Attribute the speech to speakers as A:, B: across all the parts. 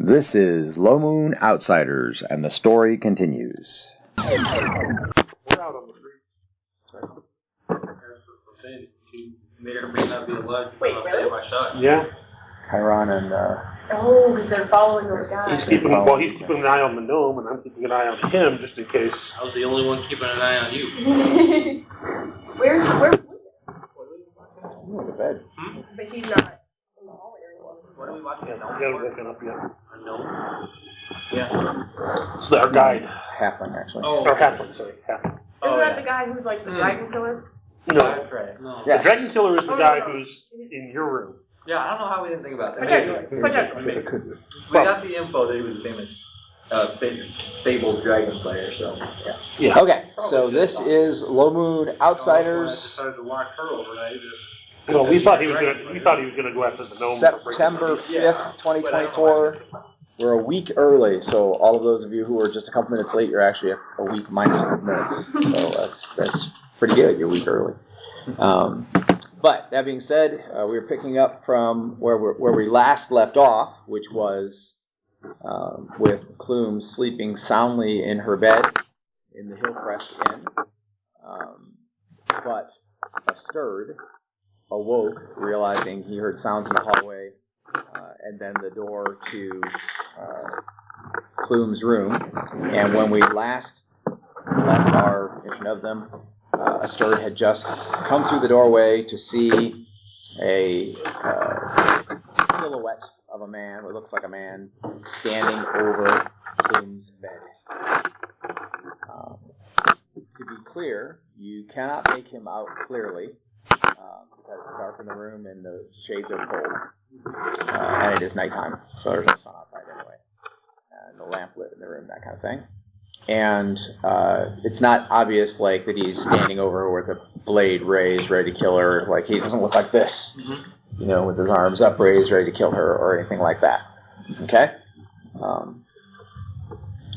A: This is Low Moon Outsiders, and the story continues.
B: We're out on the street.
C: May or may not be alive.
D: Wait, really?
C: My shot.
B: Yeah.
A: Chiron and
D: Oh, because they're following those guys.
B: He's keeping an eye on the gnome, and I'm keeping an eye on him just in case.
C: I was the only one keeping an eye on you.
D: Where's Lucas?
A: the bed.
D: But he's not in the hall area.
C: What are we watching?
B: Yeah, we haven't woken up yet.
C: A gnome? Yeah.
B: It's our guide.
A: Halfling, actually.
C: Oh.
B: Or halfling, sorry. Halfling.
D: Isn't that the guy who's like the dragon killer?
B: No.
C: No.
A: Yeah.
B: The dragon killer is the
D: Oh,
B: guy
D: no.
B: who's in your room.
C: Yeah, I don't know how we didn't think about that.
D: Potentially.
C: We got the info that he was a famous, fabled dragon slayer, so
B: Yeah.
A: Okay, so this is Low Moon Outsiders,
C: decided to lock her overnight.
B: No, we thought he was gonna go after the gnome.
A: September 5th, 2024. We're a week early, so all of those of you who are just a couple minutes late, you're actually a week minus a couple minutes. So that's pretty good. You're a week early. But that being said, we were picking up from where we last left off, which was with Klume sleeping soundly in her bed in the Hillcrest Inn, but stirred, awoke, realizing he heard sounds in the hallway, and then the door to Klume's room. And when we last left our mission of them, Astur had just come through the doorway to see a silhouette of a man, what looks like a man, standing over Klume's bed. To be clear, you cannot make him out clearly because it's dark in the room and the shades are cold. And it is nighttime, so there's no sun outside anyway. And the lamp lit in the room, that kind of thing. And it's not obvious like that he's standing over her with a blade raised, ready to kill her. Like he doesn't look like this, you know, with his arms upraised, ready to kill her or anything like that. Okay?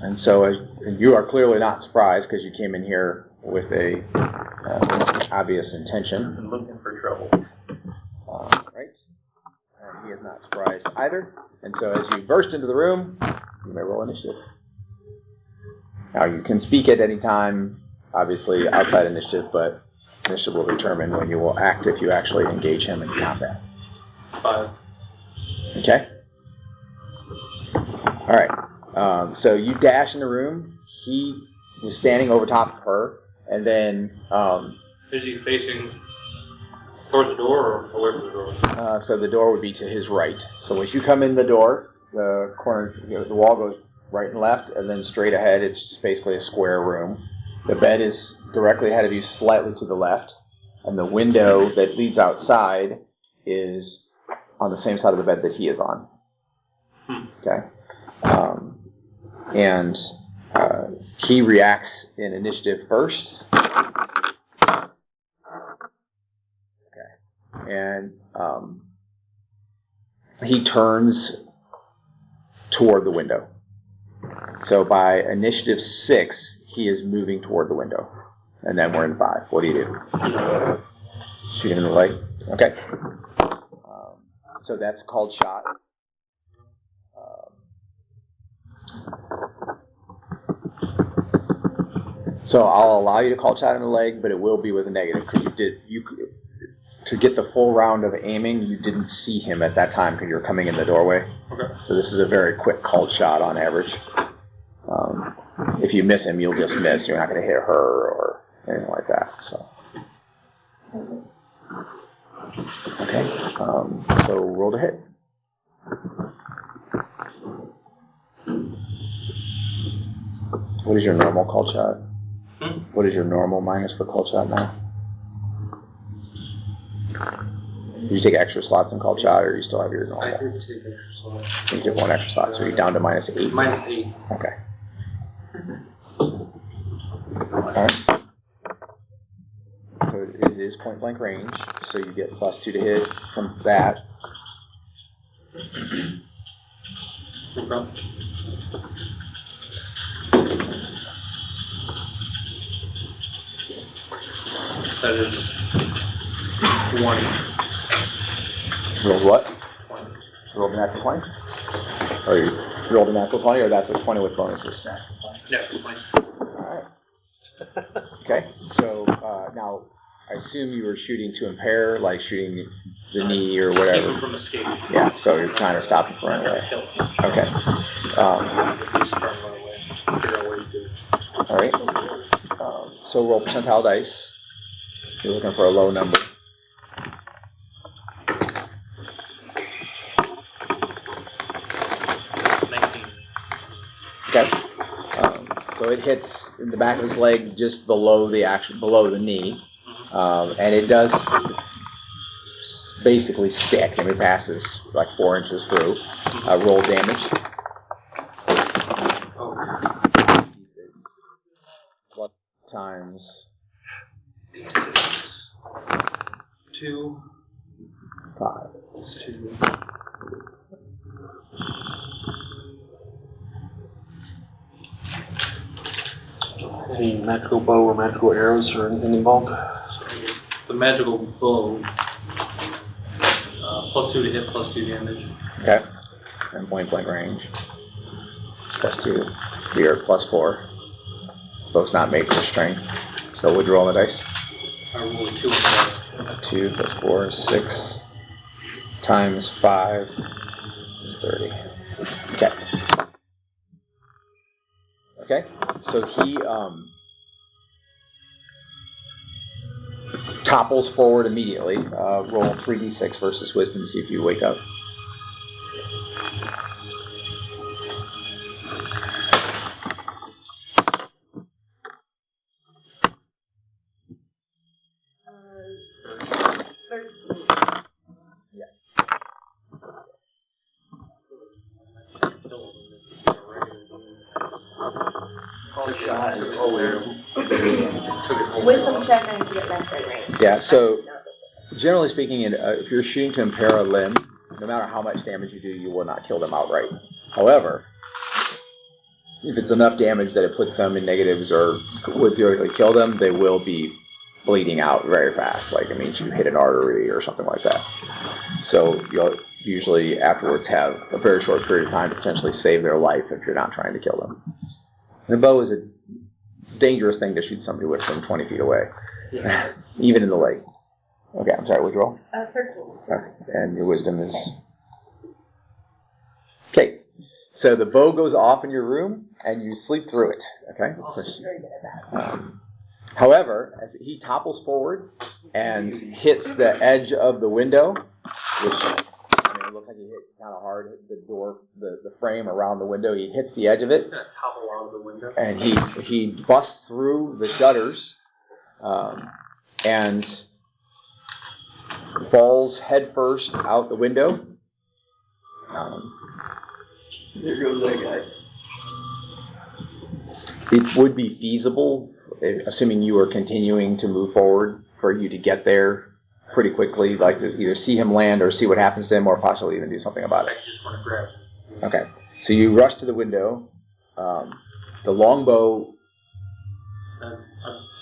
A: And so you are clearly not surprised because you came in here with a obvious intention.
C: I'm looking for trouble.
A: Right? And he is not surprised either. And so as you burst into the room, you may roll initiative. Now, you can speak at any time, obviously, outside initiative, but initiative will determine when you will act if you actually engage him in combat.
C: 5.
A: Okay? All right. So you dash in the room. He was standing over top of her, and then...
C: Is he facing towards the door or away from the door?
A: So the door would be to his right. So as you come in the door, the corner, the wall goes right and left, and then straight ahead, it's just basically a square room. The bed is directly ahead of you, slightly to the left, and the window that leads outside is on the same side of the bed that he is on. Okay? And he reacts in initiative first. Okay. And he turns toward the window. So by initiative 6, he is moving toward the window. And then we're in 5. What do you do? Shoot him in the leg? Okay. So that's called shot. So I'll allow you to call shot in the leg, but it will be with a negative because to get the full round of aiming, you didn't see him at that time because you were coming in the doorway.
C: Okay.
A: So this is a very quick called shot on average. If you miss him, you'll just miss. You're not going to hit her or anything like that. So. Okay. So roll to hit. What is your normal called shot? What is your normal minus for called shot now? Do you take extra slots in called shot, or do you still have your normal?
C: I did take extra slots.
A: You give one extra slot, so you're down to minus 8.
C: Minus 8.
A: Okay. Alright. So it is point blank range, so you get +2 to hit from that.
C: That is 1.
A: Roll what?
C: 20.
A: rolled a natural 20? Or you rolled a natural 20, or that's what 20 with bonuses?
B: Yeah, it's fine.
A: Alright. Okay, so now I assume you were shooting to impair, like shooting the knee or
B: Keep
A: whatever.
B: him from escaping.
A: Yeah, so you're trying to stop him from
B: I'm
A: running
B: trying to
A: away.
B: kill him.
A: Okay.
B: He's trying to run away. Figure out what he's doing.
A: Alright. So roll percentile dice. You're looking for a low number.
B: 19.
A: Okay. So it hits in the back of his leg just below the knee, and it does basically stick. I mean, it passes like 4 inches through. Roll damage. D6 plus times
B: 2.
A: 5.
B: 2. Any magical bow or magical arrows or anything involved?
C: The magical bow. +2 to hit, +2 damage.
A: Okay. And point blank range. +2. You're at +4. Bow's not made for strength. So would you roll on the dice?
C: I rolled a 2 on the
A: 2 plus 4 is 6. Times 5 is 30. Okay. Okay. So he topples forward immediately. Roll 3d6 versus wisdom to see if you wake up.
C: shot is always
D: Wisdom check, I need to get less than range.
A: Yeah, so generally speaking, if you're shooting to impair a limb, no matter how much damage you do, you will not kill them outright. However, if it's enough damage that it puts them in negatives or would theoretically kill them, they will be bleeding out very fast. Like it means you hit an artery or something like that. So you'll usually afterwards have a very short period of time to potentially save their life if you're not trying to kill them. And a bow is a dangerous thing to shoot somebody with from 20 feet away, even in the leg. Okay, I'm sorry, what'd you roll?
D: 13.
A: And your wisdom is... Okay, so the bow goes off in your room, and you sleep through it, okay? So,
D: Very good at that.
A: however, as he topples forward and hits the edge of the window, which, it looks like he hit kind of hard the door, the frame around the window, he hits the edge of it,
B: Topple out of the window.
A: and he busts through the shutters, and falls headfirst out the window.
C: There goes that guy.
A: It would be feasible, assuming you are continuing to move forward, for you to get there pretty quickly, like to either see him land or see what happens to him, or possibly even do something about it.
B: I just want to grab him.
A: Okay, so you rush to the window. The longbow.
C: I'm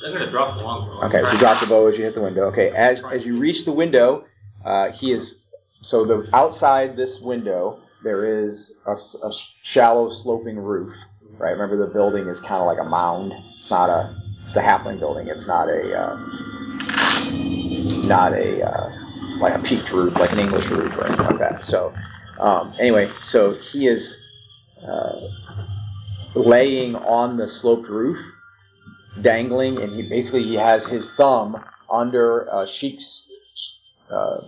C: going to drop the longbow.
A: Okay, so you drop the bow as you hit the window. Okay, as you reach the window, he is, so the outside this window, there is a shallow sloping roof, right? Remember the building is kind of like a mound. It's not it's a halfling building. It's not like a peaked roof, like an English roof or anything like that. So anyway, so he is laying on the sloped roof, dangling, and he has his thumb under a sheep's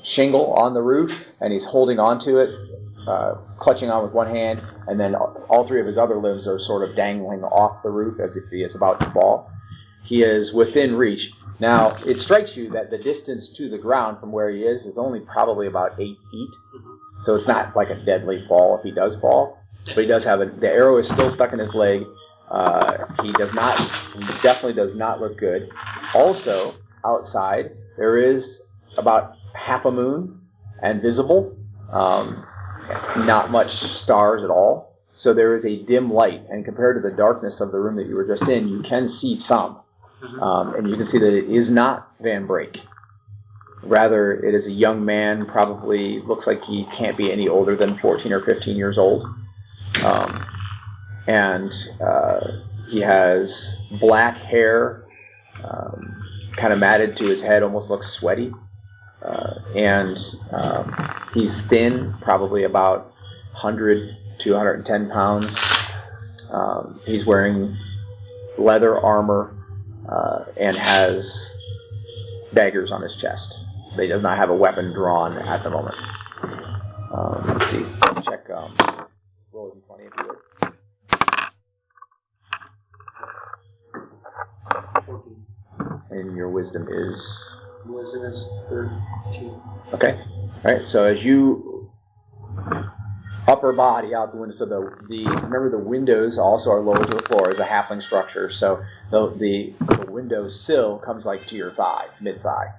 A: shingle on the roof, and he's holding onto it, clutching on with one hand, and then all three of his other limbs are sort of dangling off the roof as if he is about to fall. He is within reach. Now, it strikes you that the distance to the ground from where he is only probably about 8 feet, so it's not like a deadly fall if he does fall, but he does have the arrow is still stuck in his leg. He definitely does not look good. Also, outside, there is about half a moon and visible, not much stars at all. So there is a dim light, and compared to the darkness of the room that you were just in, you can see some. And you can see that it is not Van Break. Rather, it is a young man, probably looks like he can't be any older than 14 or 15 years old. And he has black hair, kind of matted to his head, almost looks sweaty. And he's thin, probably about 100 to 110 pounds. He's wearing leather armor and has daggers on his chest. He does not have a weapon drawn at the moment. Let's see. Check. Roll d20 if you would.
B: 14.
A: And your wisdom is?
B: Wisdom is 13.
A: Okay. All right. So as you upper body out the window, so the remember the windows also are lower to the floor as a halfling structure. So the window sill comes like to your thigh, mid thigh.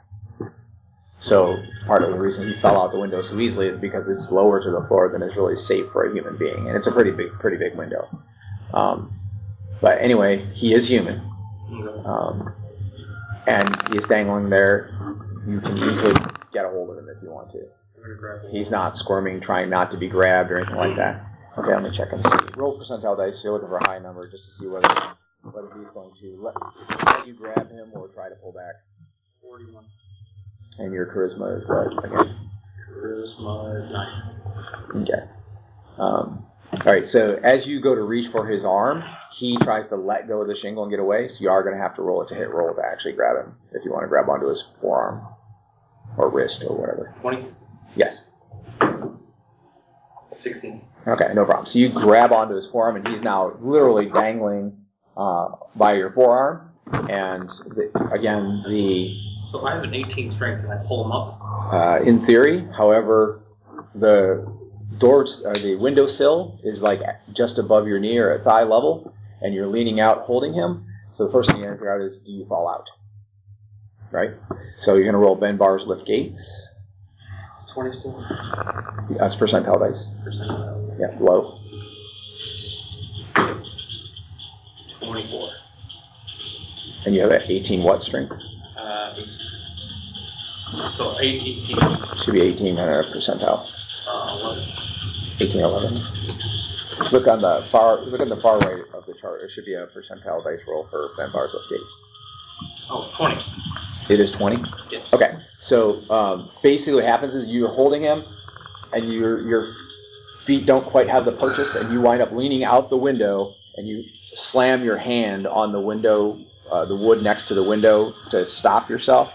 A: So part of the reason he fell out the window so easily is because it's lower to the floor than is really safe for a human being, and it's a pretty big window. But anyway, he is human, and he's dangling there. You can easily get a hold of him if you want to. He's not squirming, trying not to be grabbed or anything like that. Okay, let me check and see. Roll percentile dice. You're looking for a high number just to see whether he's going to let you grab him or try to pull back.
B: 41.
A: And your charisma is what again?
B: Charisma is 9.
A: Okay. All right. So as you go to reach for his arm, he tries to let go of the shingle and get away. So you are going to have to roll to actually grab him if you want to grab onto his forearm or wrist or whatever.
B: 20.
A: Yes.
B: 16.
A: Okay, no problem. So you grab onto his forearm, and he's now literally dangling by your forearm. And again,
B: So if I have an 18 strength, can I pull him up?
A: in theory, however, the the windowsill is like just above your knee or at thigh level, and you're leaning out holding him. So the first thing you have to figure out is, do you fall out? Right? So you're going to roll Ben Bar's lift gates.
B: 20 still?
A: That's percentile dice.
B: Percentile.
A: Yeah, low.
B: 24.
A: And you have an 18 what strength?
B: So 18.
A: Should be 18 on a percentile.
B: 11.
A: 18, 11. Look on the far right of the chart. There should be a percentile dice roll for Ben Bar's lift gates.
B: Oh, 20.
A: It is 20?
B: Yes.
A: Okay. So basically what happens is you're holding him, and your feet don't quite have the purchase, and you wind up leaning out the window, and you slam your hand on the window, the wood next to the window to stop yourself.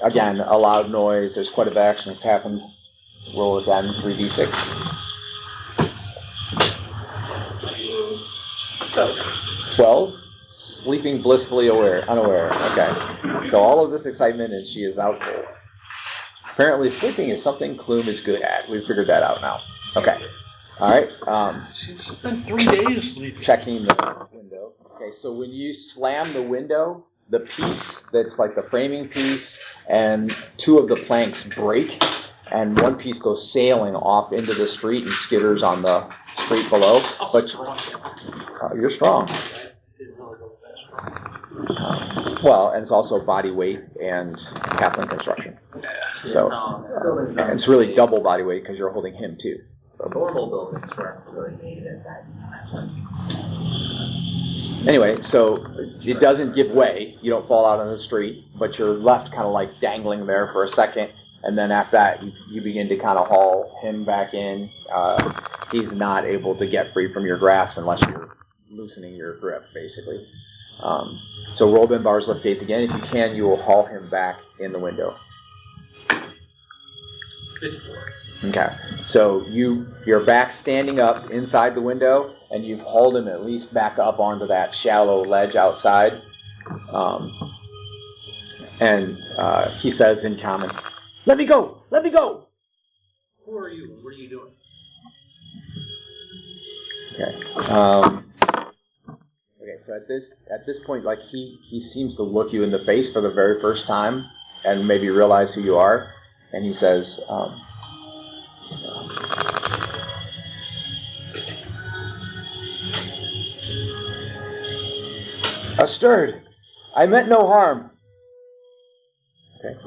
A: Again, a loud noise. There's quite a bit of action that's happened. Roll again, 3d6. 12. Sleeping blissfully unaware. Okay. So all of this excitement, and she is out cold. Apparently sleeping is something Klume is good at. We've figured that out now. Okay. All right.
B: She spent 3 days sleeping.
A: Checking the window. Okay, so when you slam the window, the piece that's like the framing piece and two of the planks break, and one piece goes sailing off into the street and skitters on the street below. But you're strong. Well, and it's also body weight and halfling construction. So and it's really double body weight because you're holding him too. So.
C: Normal buildings weren't really made at that time.
A: Anyway, so it doesn't give way. You don't fall out on the street, but you're left kind of like dangling there for a second, and then after that, you begin to kind of haul him back in. He's not able to get free from your grasp unless you're loosening your grip, basically. So roll Ben Bar's lift gates again. If you can, you will haul him back in the window.
B: 54.
A: Okay. So you're back standing up inside the window, and you've hauled him at least back up onto that shallow ledge outside. And he says in common, "Let me go! Let me go!"
B: Who are you? What are you doing?
A: Okay. Okay. So at this point, like he seems to look you in the face for the very first time, and maybe realize who you are, and he says. Astird, I meant no harm. Okay.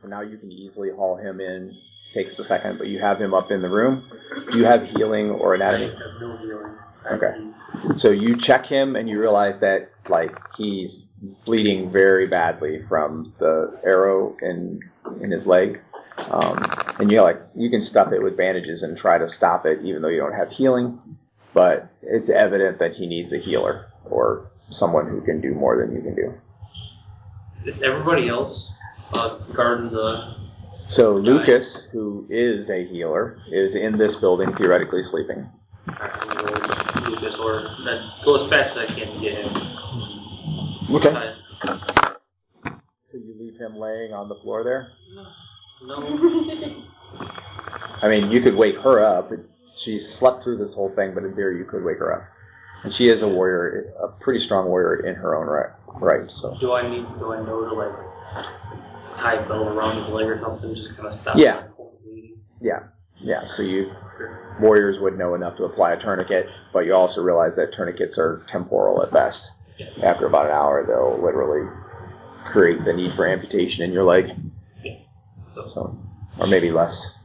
A: So now you can easily haul him in. Takes a second, but you have him up in the room. Do you have healing or
B: I
A: anatomy?
B: have no healing.
A: Okay. So you check him and you realize that like he's bleeding very badly from the arrow in his leg. And you can stuff it with bandages and try to stop it even though you don't have healing. But it's evident that he needs a healer or someone who can do more than you can do.
B: Is everybody else guarding the...
A: So Lucas, who is a healer, is in this building theoretically sleeping.
B: Lucas, or go as fast as I can to get him.
A: Okay. So you leave him laying on the floor there?
B: No.
A: I mean, you could wake her up. She slept through this whole thing, but in theory you could wake her up. And she is a warrior, a pretty strong warrior in her own right. So.
B: Do I know to like tie a belt around his leg or something, just kind of stop?
A: Yeah.
B: Bleeding?
A: Yeah. So warriors would know enough to apply a tourniquet, but you also realize that tourniquets are temporal at best.
B: Yeah.
A: After about an hour, they'll literally create the need for amputation in your leg.
B: Yeah.
A: So, or maybe less.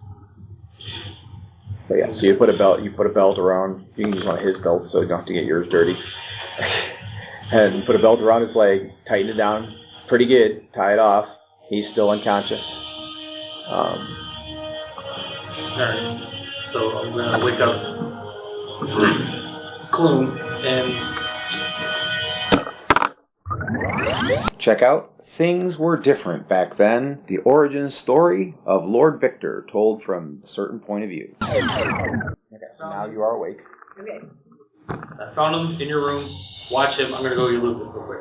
A: So yeah, so you put a belt around. You can use one of his belts, so you don't have to get yours dirty. And you put a belt around his leg, tighten it down pretty good, tie it off. He's still unconscious.
B: Alright. So I'm gonna wake up Klume and
A: Check out Things Were Different Back Then, the origin story of Lord Victor, told from a certain point of view. Okay, so now you are awake.
D: Okay.
B: I found him in your room. Watch him. I'm gonna go get Lucas real quick.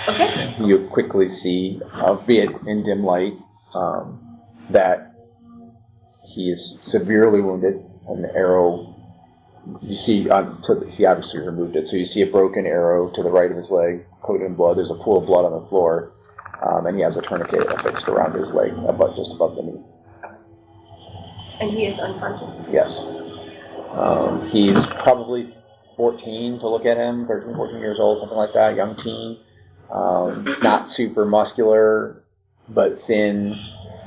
D: Okay.
A: You quickly see, albeit in dim light, that he is severely wounded. An arrow, you see, he obviously removed it, so you see a broken arrow to the right of his leg, coated in blood. There's a pool of blood on the floor, and he has a tourniquet affixed around his leg, just above the knee.
D: And he is unconscious.
A: Yes. He's probably 14 to look at him, 13, 14 years old, something like that, young teen. Not super muscular, but thin,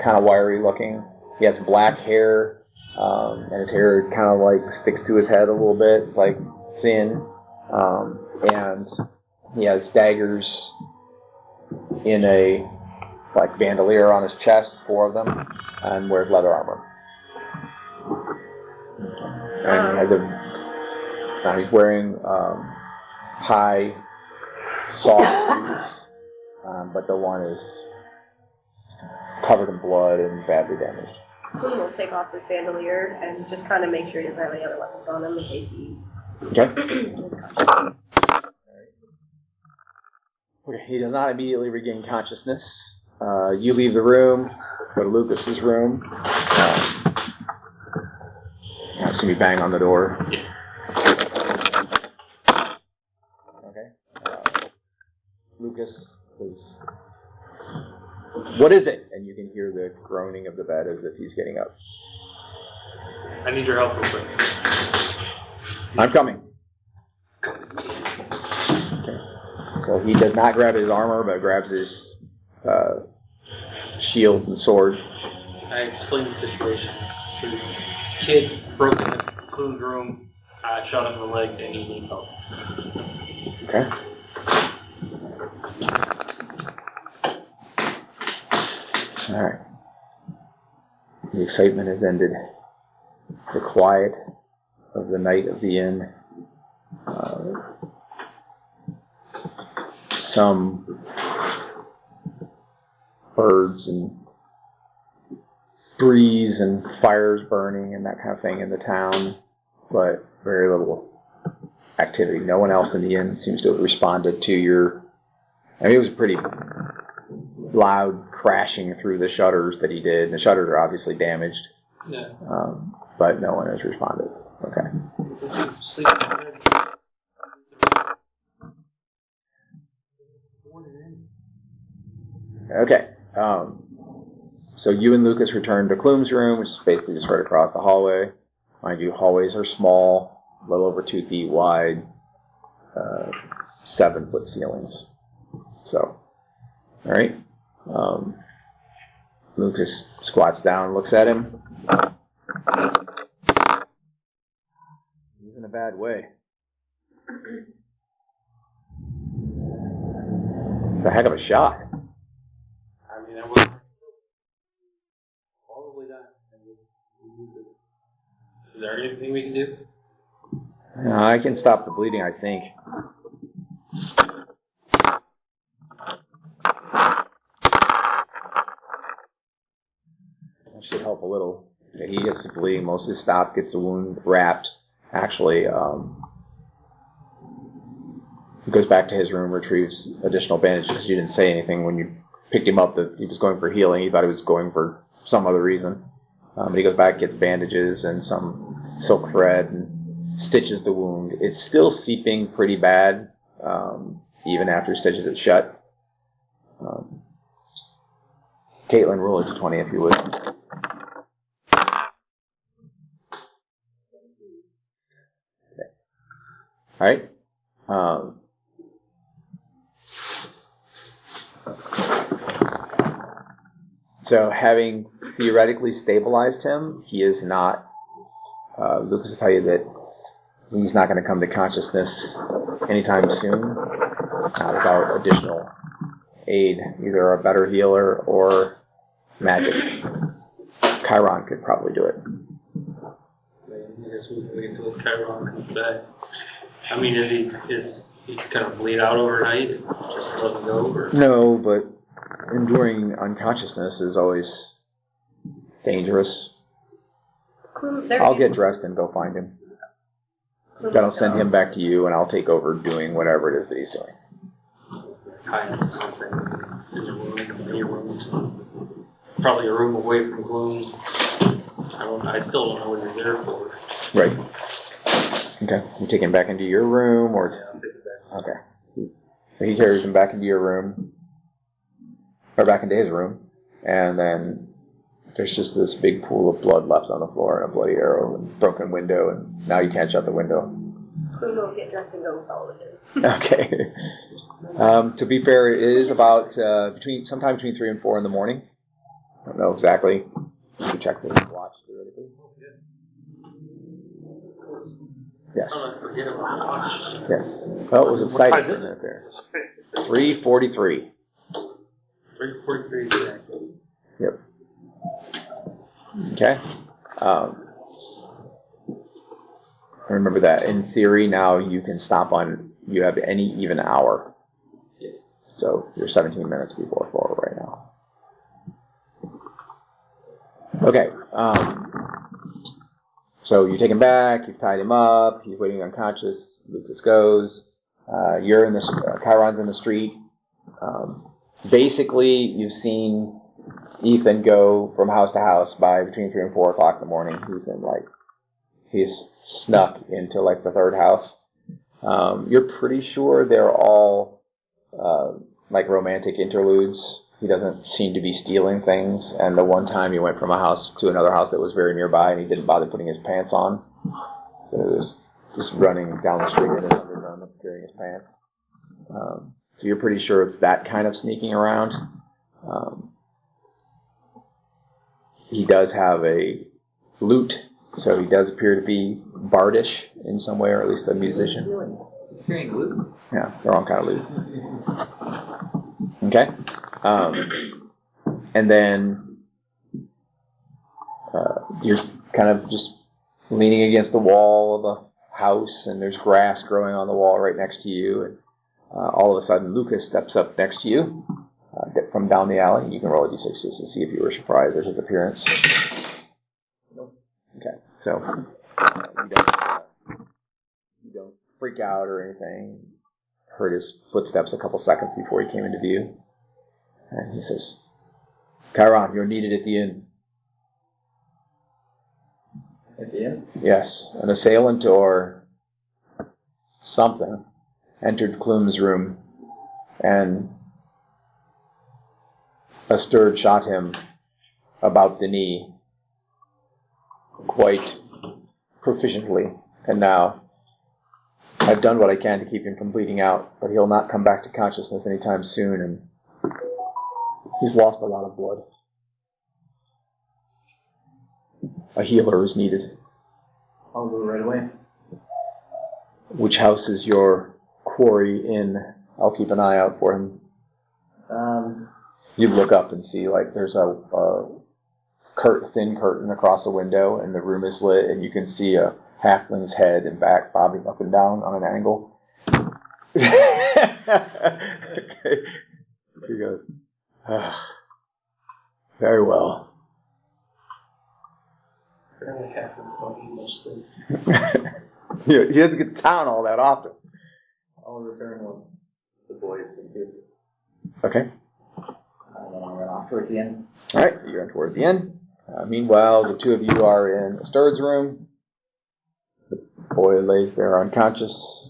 A: kind of wiry looking. He has black hair, and his hair kind of like sticks to his head a little bit, like thin. And he has daggers in a like bandolier on his chest, 4 of them, and wears leather armor. And he has now he's wearing high, soft boots, but the one is covered in blood and badly damaged.
D: Klume will take off his bandolier and just kind of make sure he doesn't have any other weapons on him in case he...
A: Okay. Okay, he does not immediately regain consciousness. You leave the room, go to Lucas's room. I assume you bang on the door. Okay. Lucas is... What is it? And you can hear the groaning of the bed as if he's getting up.
B: I need your help real quick.
A: I'm coming. Okay. So he does not grab his armor, but grabs his shield and sword.
B: I explained the situation. So the kid broke into Klume's room, shot him in the leg, and he needs help.
A: Okay. All right. The excitement has ended. The quiet of the night of the inn. Some birds and breeze and fires burning and that kind of thing in the town, but very little activity. No one else in the inn seems to have responded to your... I mean, it was pretty loud crashing through the shutters that he did. The shutters are obviously damaged.
B: Yeah.
A: But no one has responded. Okay.
B: Sleep.
A: Okay. So you and Lucas return to Klume's room, which is basically just right across the hallway. Mind you, hallways are small, a little over 2 feet wide, 7-foot ceilings. So, all right. Lucas squats down, looks at him. He's in a bad way. It's a heck of a shot.
B: I mean, that was probably not. Is there anything we can do?
A: I can stop the bleeding, I think. That should help a little. Yeah, he gets the bleeding mostly stopped, gets the wound wrapped. Actually, he goes back to his room, retrieves additional bandages. You didn't say anything when you picked him up that he was going for healing. He thought he was going for some other reason. But he goes back, gets bandages and some silk thread and stitches the wound. It's still seeping pretty bad, even after he stitches it shut. Caitlin, roll a d20 if you would. Okay. All right. So having theoretically stabilized him, he is not, Lucas will tell you that he's not going to come to consciousness anytime soon without additional aid, either a better healer or magic. Chiron could probably do it.
B: I guess we can wait until Chiron comes back. I mean, is he kind of bleed out overnight? Just let him go? Or?
A: No, but enduring unconsciousness is always dangerous. I'll get dressed and go find him. Then I'll send him back to you, and I'll take over doing whatever it is that he's doing.
B: Tie him to something in your room. Probably a room away from Klume. I still don't know what you're there for.
A: Right. Okay. You take him back into your room, or?
B: Yeah, I'll take it back.
A: Okay. So he carries him back into your room, or back into his room, and then there's just this big pool of blood left on the floor, and a bloody arrow, and broken window, and now you can't shut the window.
D: Klume will get dressed and go follow us in.
A: Okay. To be fair, it is about sometime between 3 and 4 in the morning. I don't know exactly. You can check the watch theoretically. Yes.
B: Oh, I forget about the watch.
A: Yes. Well, it was exciting for a minute there. 3:43.
B: 3:43.
A: Yep. Okay. Remember that in theory now you can stop on, you have any even hour.
B: Yes.
A: So you're 17 minutes before 4 right now. Okay. So you take him back, you've tied him up, he's waiting unconscious, Lucas goes. You're in the, Chiron's in the street. Basically, you've seen Ethan go from house to house by between 3 and 4 o'clock in the morning. He's snuck into like the third house. You're pretty sure they're all like romantic interludes. He doesn't seem to be stealing things. And the one time he went from a house to another house that was very nearby, and he didn't bother putting his pants on. So he was just running down the street in his undergarments, carrying his pants. So you're pretty sure it's that kind of sneaking around. He does have a lute, so he does appear to be bardish in some way, or at least a musician.
C: He's carrying lute?
A: Yeah, it's the wrong kind of lute. Okay. And then you're kind of just leaning against the wall of a house, and there's grass growing on the wall right next to you. And all of a sudden, Lucas steps up next to you from down the alley. You can roll a d6 just to see if you were surprised at his appearance. Okay, so you don't freak out or anything. Heard his footsteps a couple seconds before he came into view. And he says, "Chiron, you're needed at the inn."
C: At the inn?
A: Yes, an assailant or something entered Klume's room, and a stirred shot him about the knee quite proficiently, and now I've done what I can to keep him from bleeding out, but he'll not come back to consciousness anytime soon, and he's lost a lot of blood. a healer is needed.
C: I'll go right away.
A: Which house is your quarry in? I'll keep an eye out for him. You look up and see, like, there's a thin curtain across the window, and the room is lit, and you can see a halfling's head and back bobbing up and down on an angle. Okay. He goes, very well.
B: Apparently half of the mostly.
A: He doesn't get to town all that often.
C: I'll return once the boys think too.
A: Okay.
C: And then I'll run off towards the end.
A: All right, you're toward the end. Meanwhile, the two of you are in the steward's room. The boy lays there unconscious.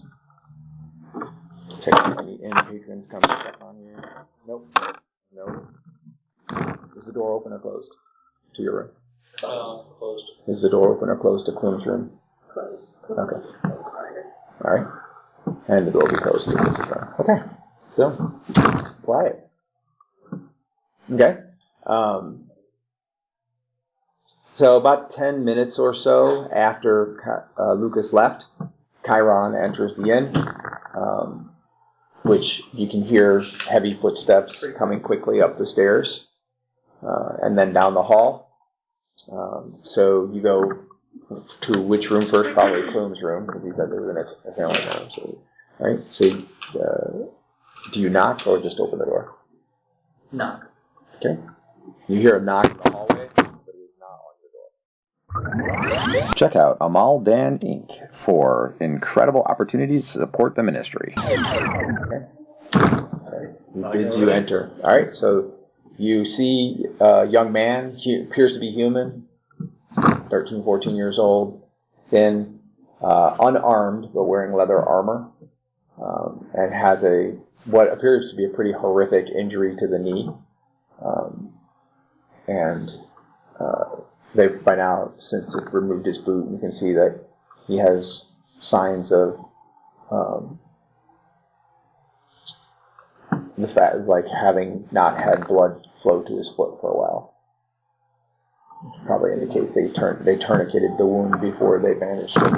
A: Check if any inn patrons come to check on you. Nope. Nope. Is the door open or closed to your room?
B: Closed.
A: Is the door open or closed to Klume's room?
D: Close.
A: Okay. All right. And the door will be closed to Klume's room. Okay. So, it's quiet. Okay. So about 10 minutes or so after Lucas left, Chiron enters the inn, which you can hear heavy footsteps coming quickly up the stairs, and then down the hall. So you go to which room first? Probably Klume's room, because he said there was a family room. So, right? So do you knock or just open the door?
C: Knock.
A: Okay. You hear a knock in the hallway, but he's not on your door.
E: Check out Amal Dan Inc. for incredible opportunities to support the ministry.
A: Okay. He bids you enter. All right, so you see a young man, he appears to be human, 13, 14 years old, thin, unarmed, but wearing leather armor, and has what appears to be a pretty horrific injury to the knee. They've by now since removed his boot. You can see that he has signs of the fact, like having not had blood flow to his foot for a while. Probably indicates they tourniqueted the wound before they bandaged it.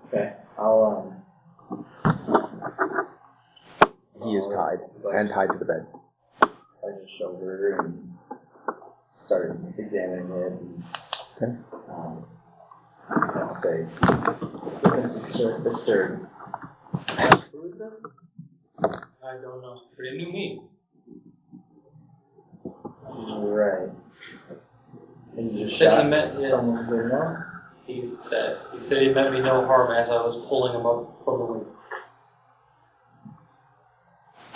C: Okay. I'll
A: He is tied and tied to the bed.
C: I just shoulder and start examining it.
A: Okay.
C: I'll say, witness disturbed. Who is this?
B: I don't know. But he knew me.
C: Right. And you just
B: Said he
C: shot
B: met
C: someone we know?
B: He said he meant me no harm as I was pulling him up from the window.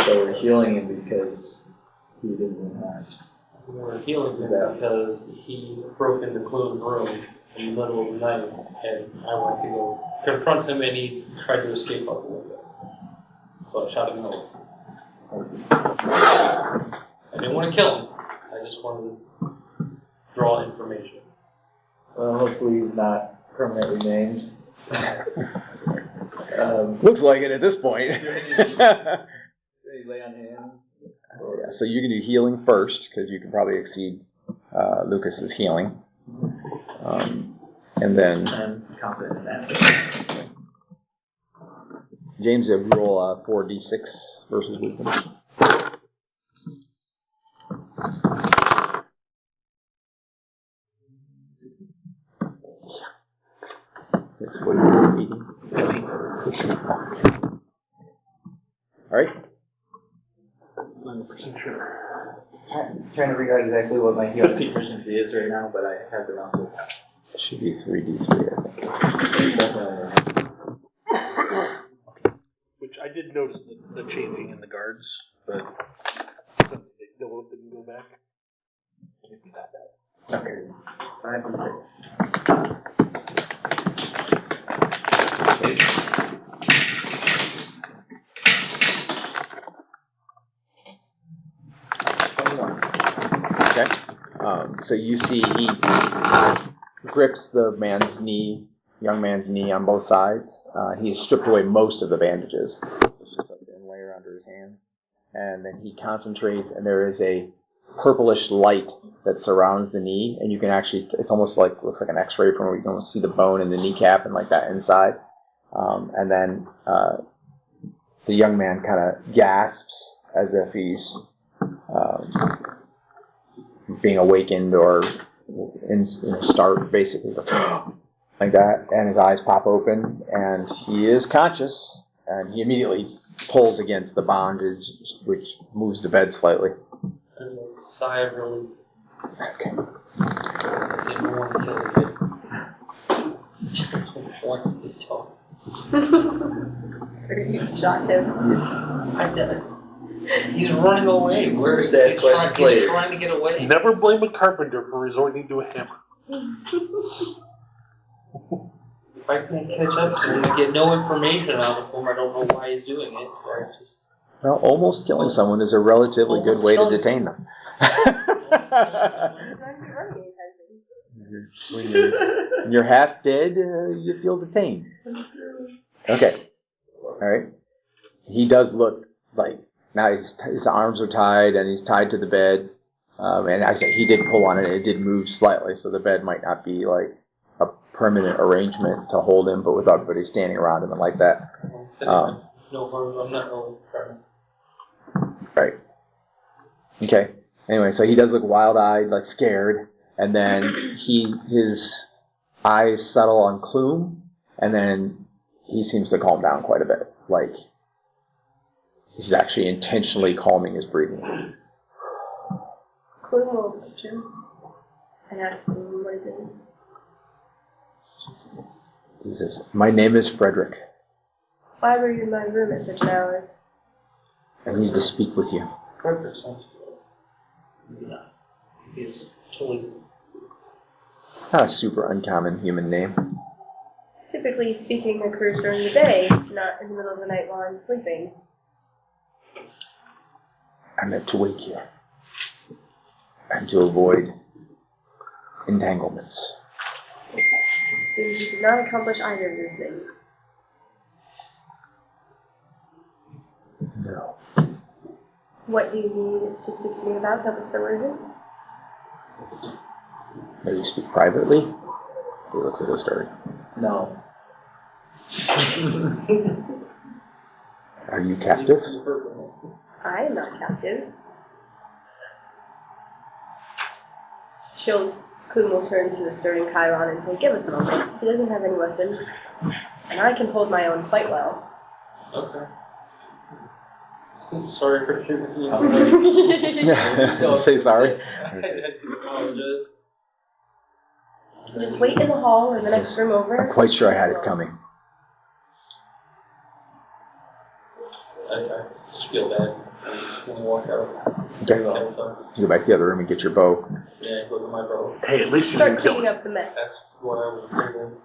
C: So we're healing him because he didn't have.
B: We were healing him because he broke into Klume's room in the middle of the night, and I went to go confront him, and he tried to escape out the window. So I shot him in the leg. I didn't want to kill him. I just wanted to draw information.
C: Well, hopefully he's not permanently named.
A: Looks like it at this point.
C: Did he lay on hands?
A: Yeah, so you can do healing first, because you can probably exceed Lucas's healing. And then
C: I'm confident in that.
A: James, you roll 4d6 versus wisdom. That's what you're 18. All right.
B: 100% sure.
C: I'm trying to figure out exactly what my healing efficiency is right now, but I have the wrong.
A: It should be 3d3, I think.
C: It's definitely
F: Which I did notice the changing in the guards, but since they didn't go back, it can't be that bad.
A: Okay.
C: 5 and 6.
A: Okay. So you see he grips the young man's knee on both sides. He's stripped away most of the bandages. It's just a thin layer under his hand. And then he concentrates, and there is a purplish light that surrounds the knee, and you can actually, it's almost like, looks like an x-ray from where you can almost see the bone in the kneecap and like that inside. And then the young man kind of gasps as if he's being awakened or in a start, basically, like that, and his eyes pop open, and he is conscious, and he immediately pulls against the bondage, which moves the bed slightly.
B: And a sigh of relief.
A: Okay.
B: Didn't want to kill the kid. Just wanted to talk.
D: So you shot him.
B: I did. He's running away. Where's
C: Just ask
B: he's
C: questions
B: trying,
C: later.
B: he's trying to get away.
F: Never blame a carpenter for resorting to a hammer.
B: If I can't catch up to him, I get no information out of him. I don't know why he's doing it. Or I just
A: Well, almost killing someone is a relatively good way to detain them. When you're half dead, you feel detained. Okay. All right. He does look like, now his arms are tied and he's tied to the bed. And I say he did pull on it. It did move slightly, so the bed might not be like a permanent arrangement to hold him, but with everybody standing around him and like that.
B: no harm. I'm not really trying.
A: Right. Okay. Anyway, so he does look wild-eyed, like scared, and then his eyes settle on Klume, and then he seems to calm down quite a bit. Like he's actually intentionally calming his breathing.
D: Klume will approach him and ask him what is it.
A: He says, "My name is Frederick.
D: Why were you in my room at such an hour?
A: I need to speak with you."
B: Frederick sounds good. Yeah. He's totally.
A: Not a super uncommon human name.
D: Typically speaking occurs during the day, not in the middle of the night while I'm sleeping.
A: I meant to wake you. And to avoid entanglements.
D: Seems you did not accomplish either of those things.
A: No.
D: What do you need to speak to me about that was so urgent?
A: Maybe speak privately? He looks at his story.
C: No.
A: Are you captive?
D: I am not captive. Klume will turn to the stirring Chiron and say, "Give us a moment. He doesn't have any weapons, and I can hold my own quite well."
B: Okay. Sorry for shooting you.
A: Yeah. Say sorry.
B: I do apologize.
D: Just wait in the hall in the next room over.
A: I'm quite sure I had it coming.
B: I just feel bad. I'm gonna walk out.
A: Okay. You go back to the other room and get your bow.
B: Yeah, look at my bro.
F: Hey, at least you
D: Start
F: didn't kill
D: cleaning
F: him.
D: up the mess.
B: That's what I was thinking.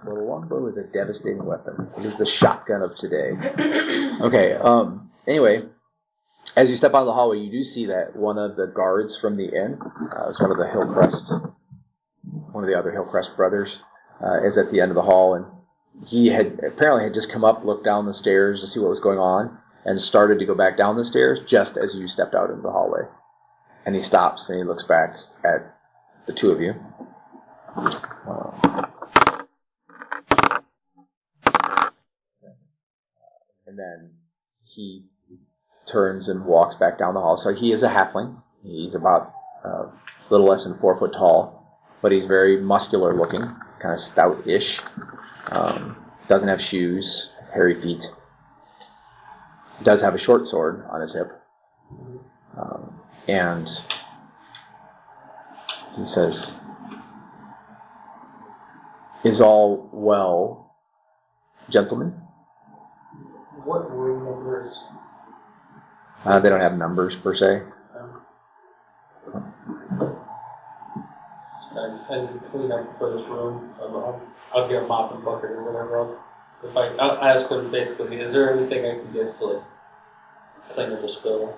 A: Well, the longbow is a devastating weapon. It is the shotgun of today. Okay, anyway, as you step out of the hallway, you do see that one of the guards from the inn, it's one of the other Hillcrest brothers, is at the end of the hall, and he had just come up, looked down the stairs to see what was going on, and started to go back down the stairs just as you stepped out into the hallway. And he stops and he looks back at the two of you. And then he turns and walks back down the hall. So he is a halfling. He's about a little less than 4 foot tall, but he's very muscular looking, kind of stout-ish. Doesn't have shoes, hairy feet. Does have a short sword on his hip. And he says, "Is all well, gentlemen?"
B: What room number is?
A: They don't have numbers per se.
B: And clean up for this room. I'll get a mop and bucket or whatever. I'll ask him basically, is there anything I can get to like clean up the spill?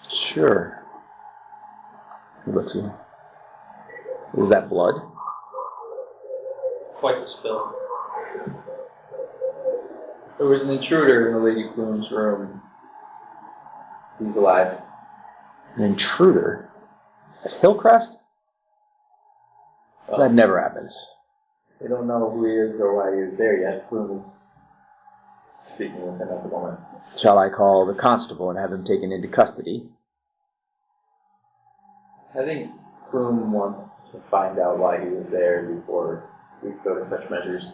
A: Sure. He looks at you. Is that blood?
B: Quite the spill.
C: There was an intruder in the Lady Klume's room. He's alive.
A: An intruder? At Hillcrest? That never happens.
C: They don't know who he is or why he was there yet. Klume is speaking with him at the moment.
A: Shall I call the constable and have him taken into custody?
C: I think Klume wants to find out why he was there before we go to such measures.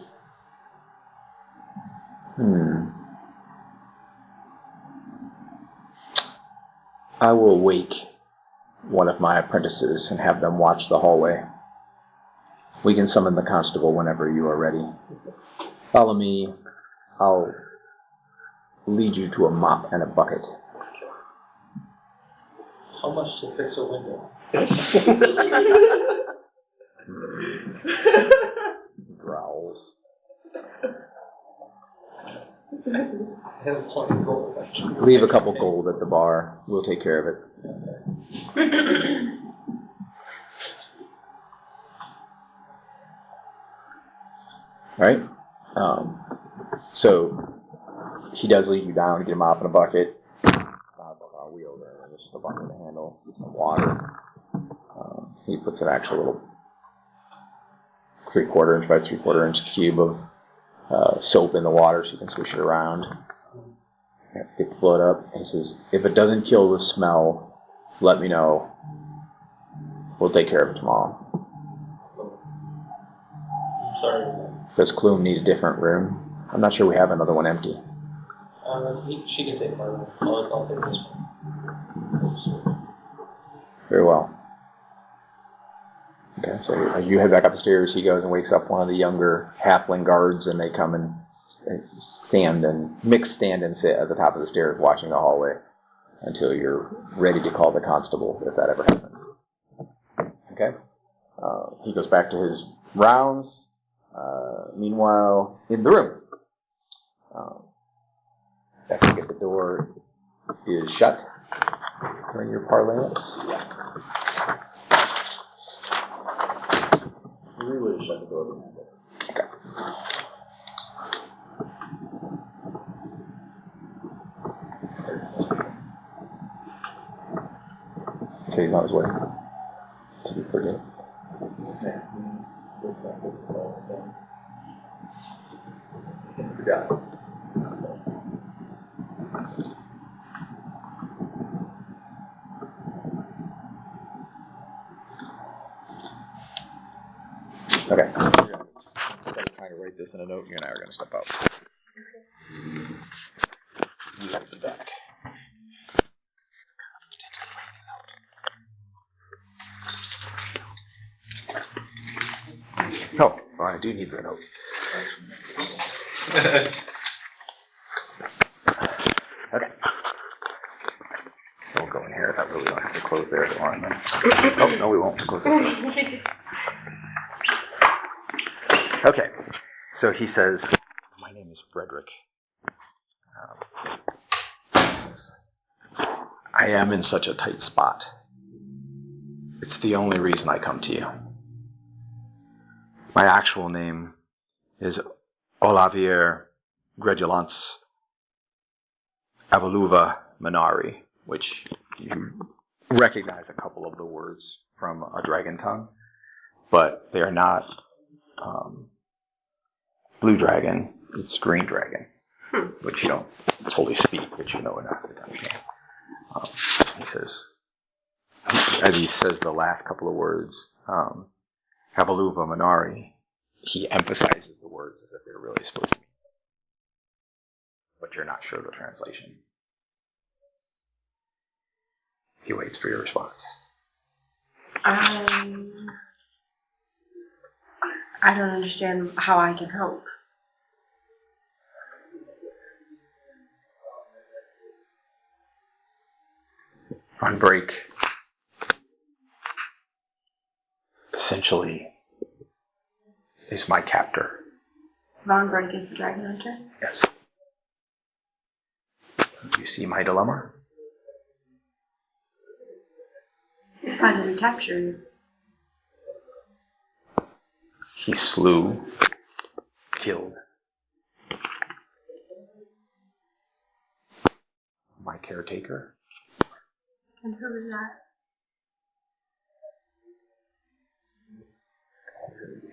A: I will wake one of my apprentices and have them watch the hallway. We can summon the constable whenever you are ready. Follow me. I'll lead you to a mop and a bucket.
B: How much to fix a window?
A: Growls.
B: I have plenty of gold.
A: Leave a couple gold at the bar. We'll take care of it. Right? So he does lead you down, get a mop and a bucket. A wheel there, just a bucket to handle, some water. He puts an actual little 3/4 inch by 3/4 inch cube of soap in the water so you can swish it around. Get the blood up. He says, if it doesn't kill the smell, let me know. We'll take care of it tomorrow.
B: Sorry.
A: Does Klume need a different room? I'm not sure we have another one empty.
B: She can take my room. I'll take this one.
A: Very well. Okay, so you head back up the stairs. He goes and wakes up one of the younger halfling guards, and they come and stand and sit at the top of the stairs watching the hallway until you're ready to call the constable, if that ever happens. Okay? He goes back to his rounds. Meanwhile, in the room, I think the door is shut during your parlance.
C: We would have shut the door behind us.
A: Okay. So he's on his way. Did you forget?
C: Yeah. Forgot.
A: Okay. Instead of trying to write this in a note, you and I are going to step out. You have to be back. Oh, well, I do need the note. Okay. So we'll go in here. I really don't have to close there at all. Oh, no, we won't close this. Okay. So he says, my name is Frederick. I am in such a tight spot. It's the only reason I come to you. My actual name is Olavier Gredulance Avaluva Minari, which you recognize a couple of the words from a dragon tongue, but they are not blue dragon, it's green dragon, which you don't totally speak, but you know enough to understand. He says, as he says the last couple of words, Avaluva Minari, he emphasizes the words as if they're really supposed to mean something, but you're not sure of the translation. He waits for your response.
D: I don't understand how I can help.
A: On break, essentially, is my captor.
D: Von Break is the dragon hunter?
A: Yes. You see my dilemma?
D: How did he capture you?
A: He slew, killed
E: my caretaker.
D: And who was that?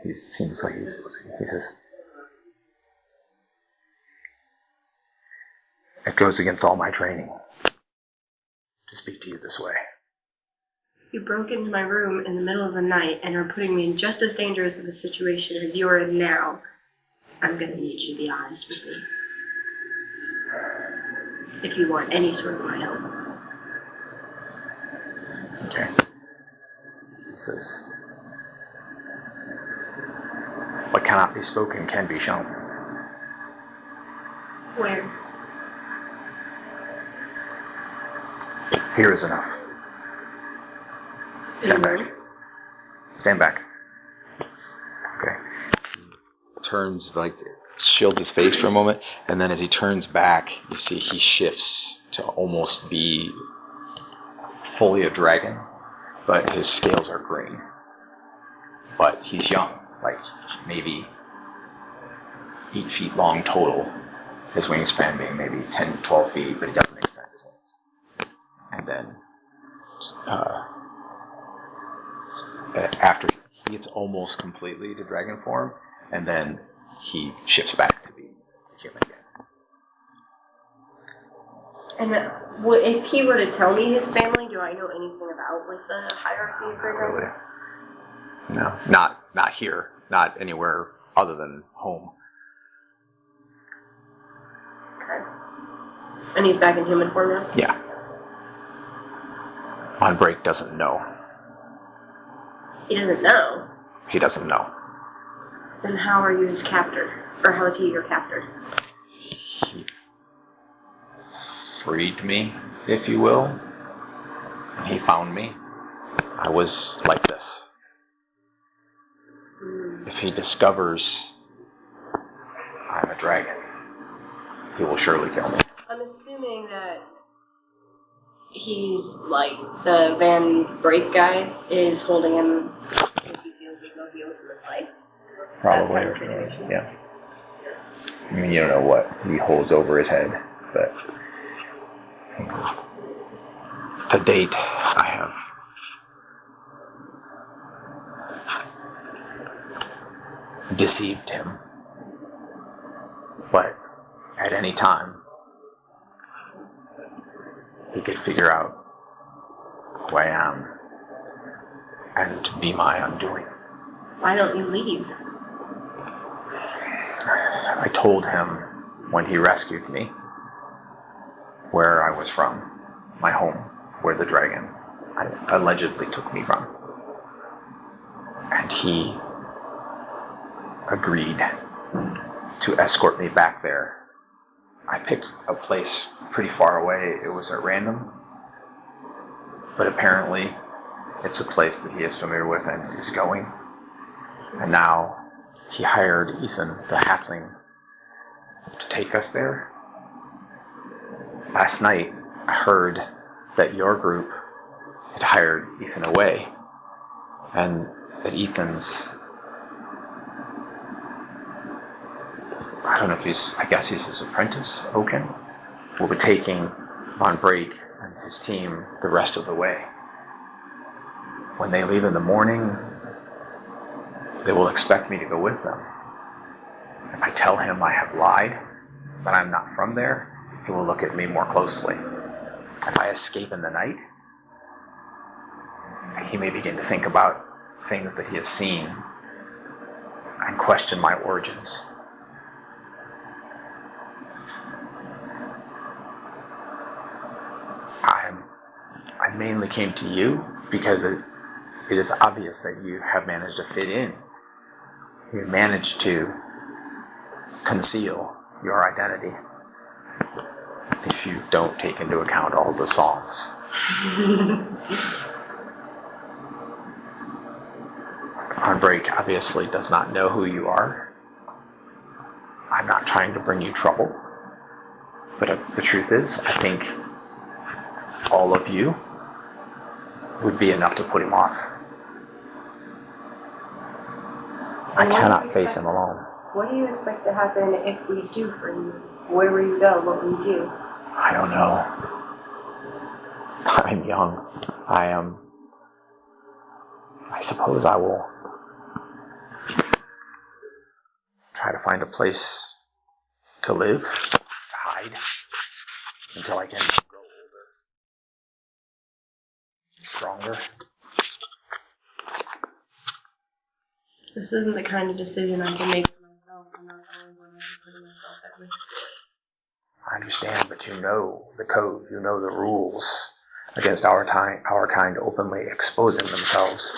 E: He seems like he says, it goes against all my training to speak to you this way.
D: You broke into my room in the middle of the night and are putting me in just as dangerous of a situation as you are in now. I'm gonna need you to be honest with me. If you want any sort of my help.
E: Okay. He says, what cannot be spoken can be shown.
D: Where?
E: Here is enough. Stand back. Stand back. Okay. He turns, like, shields his face for a moment, and then as he turns back, you see he shifts to almost be fully a dragon, but his scales are green. But he's young, like maybe 8 feet long total. His wingspan being maybe 10, 12 feet, but he doesn't extend his wings. And then after he gets almost completely to dragon form, and then he shifts back to be human again.
D: And if he were to tell me his family, do I know anything about like the hierarchy of their
E: Really?
D: dragons?
E: No, not here, not anywhere other than home.
D: Okay. And he's back in human form now?
E: Yeah. On break doesn't know.
D: He doesn't know.
E: He doesn't know.
D: Then how are you his captor? Or how is he your captor?
E: He freed me, if you will. And he found me. I was like this. If he discovers I'm a dragon, he will surely kill me.
D: I'm assuming that he's like the Van Break guy is holding him because he feels as though he owes him his life.
E: Probably.
D: That kind of situation.
E: Yeah. I mean, you don't know what he holds over his head, but to date, I have deceived him. But at any time, he could figure out who I am and be my undoing.
D: Why don't you leave?
E: I told him when he rescued me where I was from, my home, where the dragon allegedly took me from. And he agreed to escort me back there. I picked a place pretty far away. It was at random. But apparently, it's a place that he is familiar with and is going. And now, he hired Ethan, the halfling, to take us there. Last night, I heard that your group had hired Ethan away. And that Ethan's... I don't know if I guess he's his apprentice, Oaken, will be taking Von Break and his team the rest of the way. When they leave in the morning, they will expect me to go with them. If I tell him I have lied, that I'm not from there, he will look at me more closely. If I escape in the night, he may begin to think about things that he has seen and question my origins. I mainly came to you because it is obvious that you have managed to fit in. You managed to conceal your identity. If you don't take into account all the songs. On Break obviously does not know who you are. I'm not trying to bring you trouble. But the truth is, I think all of you would be enough to put him off. I cannot face him alone.
D: What do you expect to happen if we do free you? Where will you go? What will you do?
E: I don't know. I'm young. I suppose I will try to find a place to live, to hide, until I can grow older, stronger.
D: This isn't the kind of decision I can make for myself. I'm not the only one who's putting myself at risk.
E: I understand, but you know the code, you know the rules against our kind openly exposing themselves.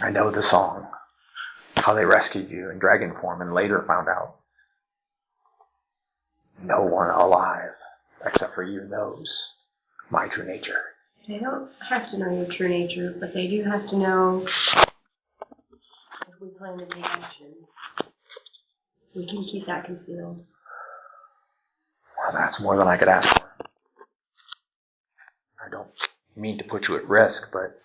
E: I know the song, how they rescued you in dragon form and later found out no one alive, except for you, knows my true nature.
D: They don't have to know your true nature, but they do have to know if we plan to take action. We can keep that concealed.
E: Well, that's more than I could ask for. I don't mean to put you at risk, but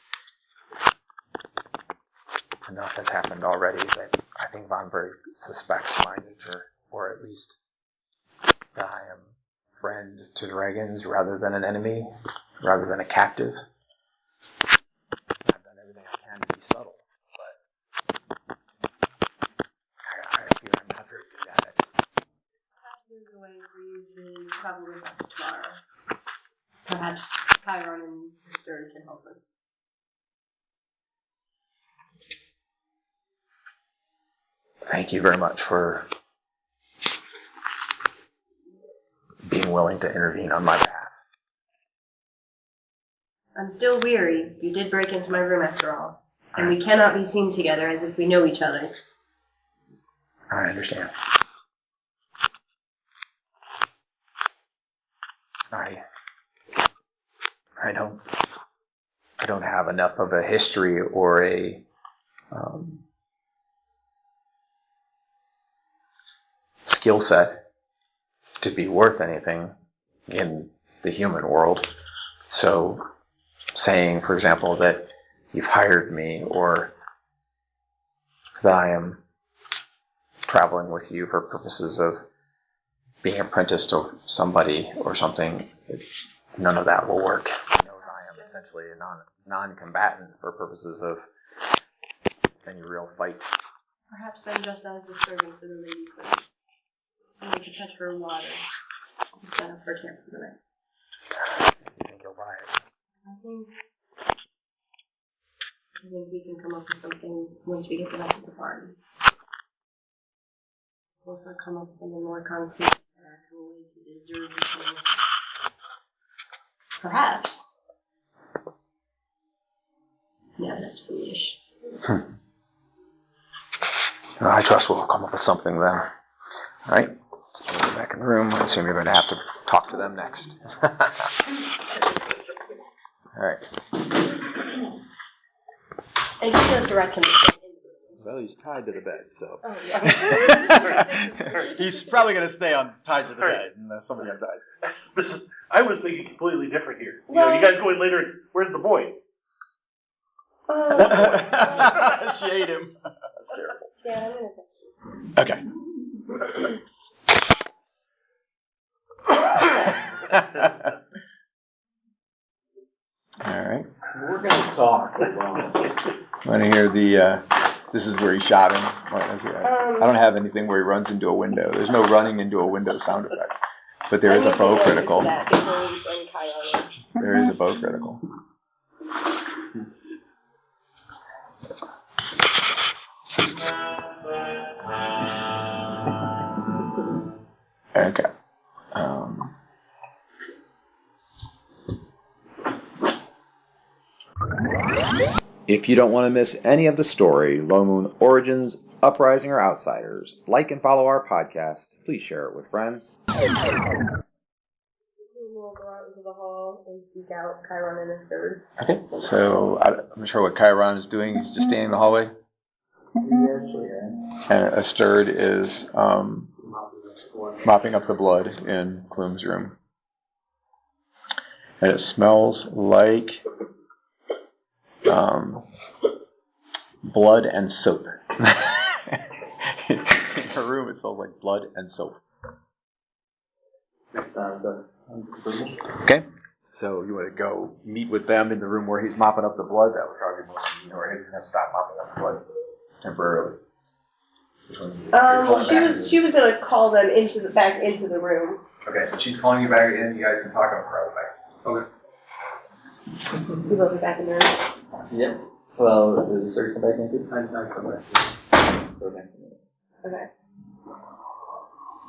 E: enough has happened already that I think Von Berg suspects my nature, or at least that I am a friend to dragons rather than an enemy, rather than a captive. I've done everything I can to be subtle, but I fear I'm not very good at it.
D: Perhaps there's a way for you to travel with us tomorrow. Perhaps Chiron and Stern can help us.
E: Thank you very much for being willing to intervene on my behalf.
D: I'm still weary. You did break into my room after all. And we cannot be seen together as if we know each other.
E: I understand. I don't have enough of a history or a skill set to be worth anything in the human world. So saying, for example, that you've hired me or that I am traveling with you for purposes of being apprenticed to somebody or something, none of that will work. He knows I am essentially a non-combatant for purposes of any real fight.
D: Perhaps then just as the servant for the lady Klume. I need to touch her water instead of her camp for the night.
E: You think you'll buy it?
D: I think we can come up with something once we get the rest of the party. We'll also come up with something more concrete and actual way to deserve the thing. Perhaps. No, that's foolish.
E: I trust we'll come up with something then. All right. So we'll go back in the room. I assume you're going to have to talk to them next. All right.
D: And he does direct communication.
F: Well, he's tied to the bed, so.
D: Oh, yeah.
G: He's probably going to stay tied to the bed unless somebody unties him.
F: I was thinking completely different here.
D: Well-
F: You guys go in later. Where's the boy?
G: She ate him.
E: That's terrible.
D: Yeah, I'm gonna
E: Okay. All right.
C: We're gonna talk.
E: Want to hear the? This is where he shot him. What is it? I don't have anything where he runs into a window. There's no running into a window sound effect, but there is a bow critical. There is a bow critical. Okay.
H: If you don't want to miss any of the story, Low Moon Origins, Uprising, or Outsiders, like and follow our podcast. Please share it with friends.
D: We'll go out into the hall and seek out Chiron and his third.
E: Okay. So I'm not sure what Chiron is doing. He's just standing in the hallway. And Asturd is mopping up the blood in Klume's room. And it smells like blood and soap. In her room, it smells like blood and soap.
H: Okay. So you want to go meet with them in the room where he's mopping up the blood? That would probably be most convenient, or he's going to stop mopping up the blood temporarily.
D: She was gonna call them back into the room.
H: Okay, so she's calling you back in. You guys can talk about her. Okay.
D: We both are back in the room.
C: Yep. Well, does the search come back into?
B: I come back.
C: Go back.
D: Okay.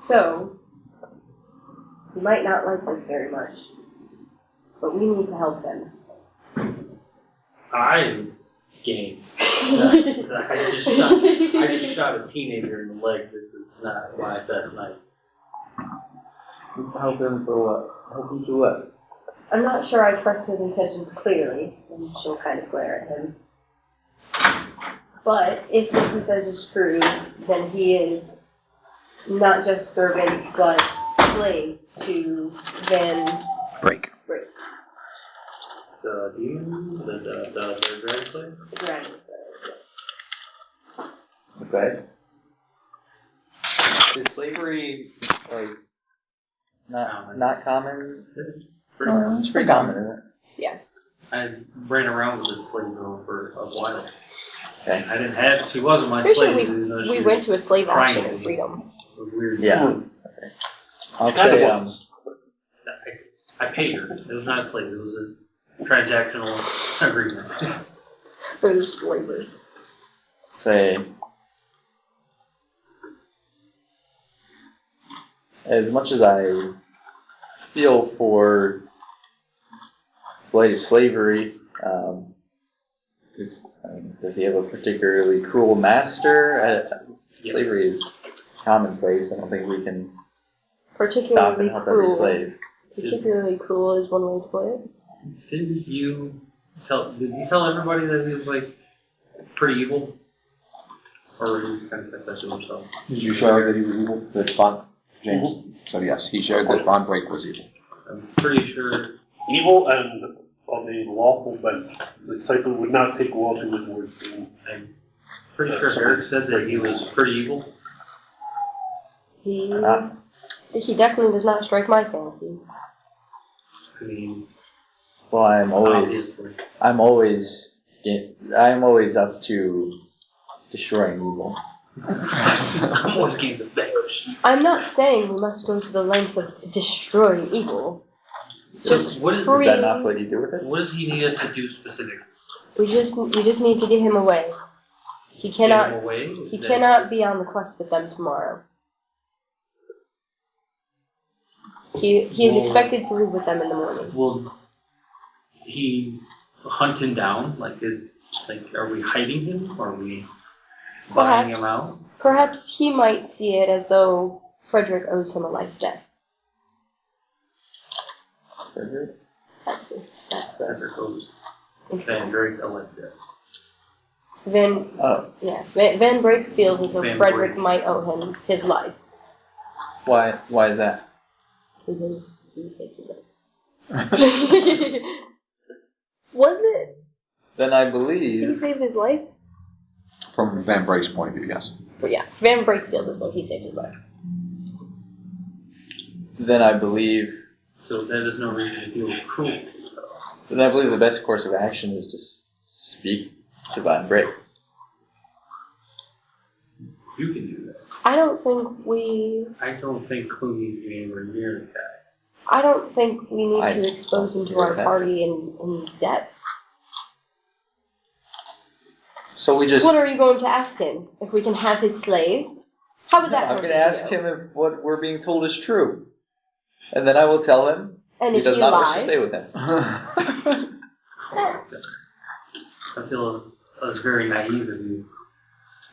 D: So, you might not like this very much, but we need to help them.
B: I'm game. I just shot a teenager in the leg. This is not my best night.
C: Help him for what? Help him do what?
D: I'm not sure I trust his intentions clearly, and she'll kind of glare at him. But if what he says is true, then he is not just servant, but slave to Van
H: Break.
B: The demon? The dragon slayer?
D: The dragon slayer, yes.
C: Okay. Is slavery like not common?
B: Pretty common.
C: It's pretty common, isn't it?
D: Yeah.
B: I ran around with this slave girl for a while.
C: Okay.
B: I didn't have. She wasn't my
D: Pretty
B: slave.
D: sure
B: even though she
D: we
B: was
D: went to a slave auction
B: trying
D: in
B: to
D: Freedom.
B: It was weird.
C: Yeah. Okay. I'll
F: Kind of
C: say
F: was.
B: I paid her. It was not a slave. It was a transactional agreement.
D: It was labor.
C: say as much as I feel for slavery, does he have a particularly cruel master? Slavery is commonplace. I don't think we can stop
D: Particularly
C: and help every
D: cruel.
C: slave.
D: Particularly cruel is one way to put it.
B: Did you tell everybody that he was like pretty evil? Or were you kind of kept that to himself?
H: Did you share that he was evil? That Bond, James? So yes, he shared that Bond Break was evil.
B: I'm pretty sure.
F: Evil and on a lawful bench. The disciple would not take well to his words.
B: I'm pretty sure Eric said that he was pretty evil.
D: He definitely does not strike my fancy.
B: I mean,
C: Well, I'm always up to destroying evil.
B: I'm always getting the better sheep.
D: I'm not saying we must go to the lengths of destroying evil. Just
B: What is
C: Is that
D: free.
C: not what you do with it?
B: What does he need us to do specifically?
D: We just need to get him away. He
B: Get him
D: cannot.
B: away?
D: He cannot be on the quest with them tomorrow. He is expected to leave with them in the morning.
B: Will he hunt him down? Are we hiding him? Are we buying him out?
D: Perhaps he might see it as though Frederick owes him a life debt. That's the
B: Frederick owes Van Drake a life debt.
D: Van Brake feels as though
B: Van
D: Frederick
B: Brake.
D: might owe him his life.
C: Why is that?
D: Because he saved his life. Was it?
C: Then I
D: He
C: believe
D: saved his life?
H: From Van Brake's point of view, yes.
D: But yeah, Van Brake feels as though he saved his life.
B: So that is no reason to feel cruelty.
C: the best course of action is to speak to Van Brake.
B: You can do that.
D: I don't think
B: I don't think Klume needs to be anywhere near the guy.
D: I don't think we need
C: I
D: to expose him to
C: don't
D: our
C: agree with
D: party in debt.
C: So we just.
D: What are you going to ask him? If we can have his slave? How would that
C: I'm going to
D: conversation
C: ask
D: go?
C: him if what we're being told is true, and then I will tell him
D: And
C: he
D: if
C: does
D: he
C: not
D: lies,
C: wish to stay with him.
B: I feel that's very naive of you.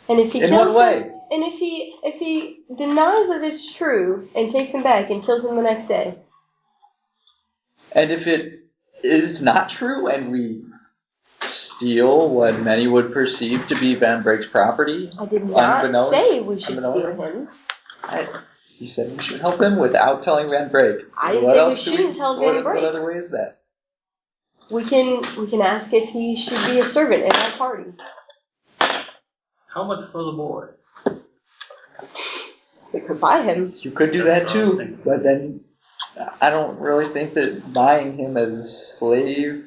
D: and if he
C: In
D: kills
C: what
D: him,
C: way?
D: and if he denies that it's true and takes him back and kills him the next day,
C: And if it is not true, and we steal what many would perceive to be Van Brake's property,
D: I did not
C: Unbeknownst-
D: say we should
C: unbeknownst-
D: steal him.
C: you said we should help him without telling Van Brake.
D: I didn't
C: What
D: say we
C: else do
D: shouldn't tell Van
C: What
D: Brake.
C: other way is that?
D: We can ask if he should be a servant in our party.
B: How much for the boy?
D: We could buy him.
C: You could do that too, but then I don't really think that buying him as a slave.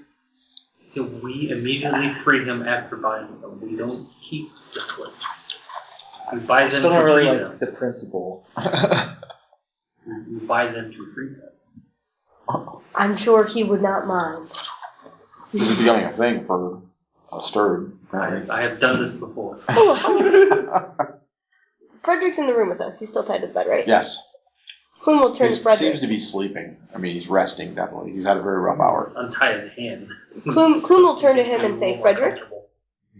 B: We immediately free him after buying them. We don't keep the slave. We buy
C: I
B: them
C: still
B: to
C: don't really
B: free
C: like
B: them.
C: the principle.
B: We buy them to free them.
D: I'm sure he would not mind.
G: This is becoming a thing for a stirred.
B: I have done this before.
D: Frederick's in the room with us. He's still tied to the bed, right?
G: Yes.
D: Klume will turn
G: He
D: to Frederick.
G: seems to be sleeping. I mean, he's resting, definitely. He's had a very rough hour.
B: Untie his hand.
D: Klume will turn to him and say, Frederick?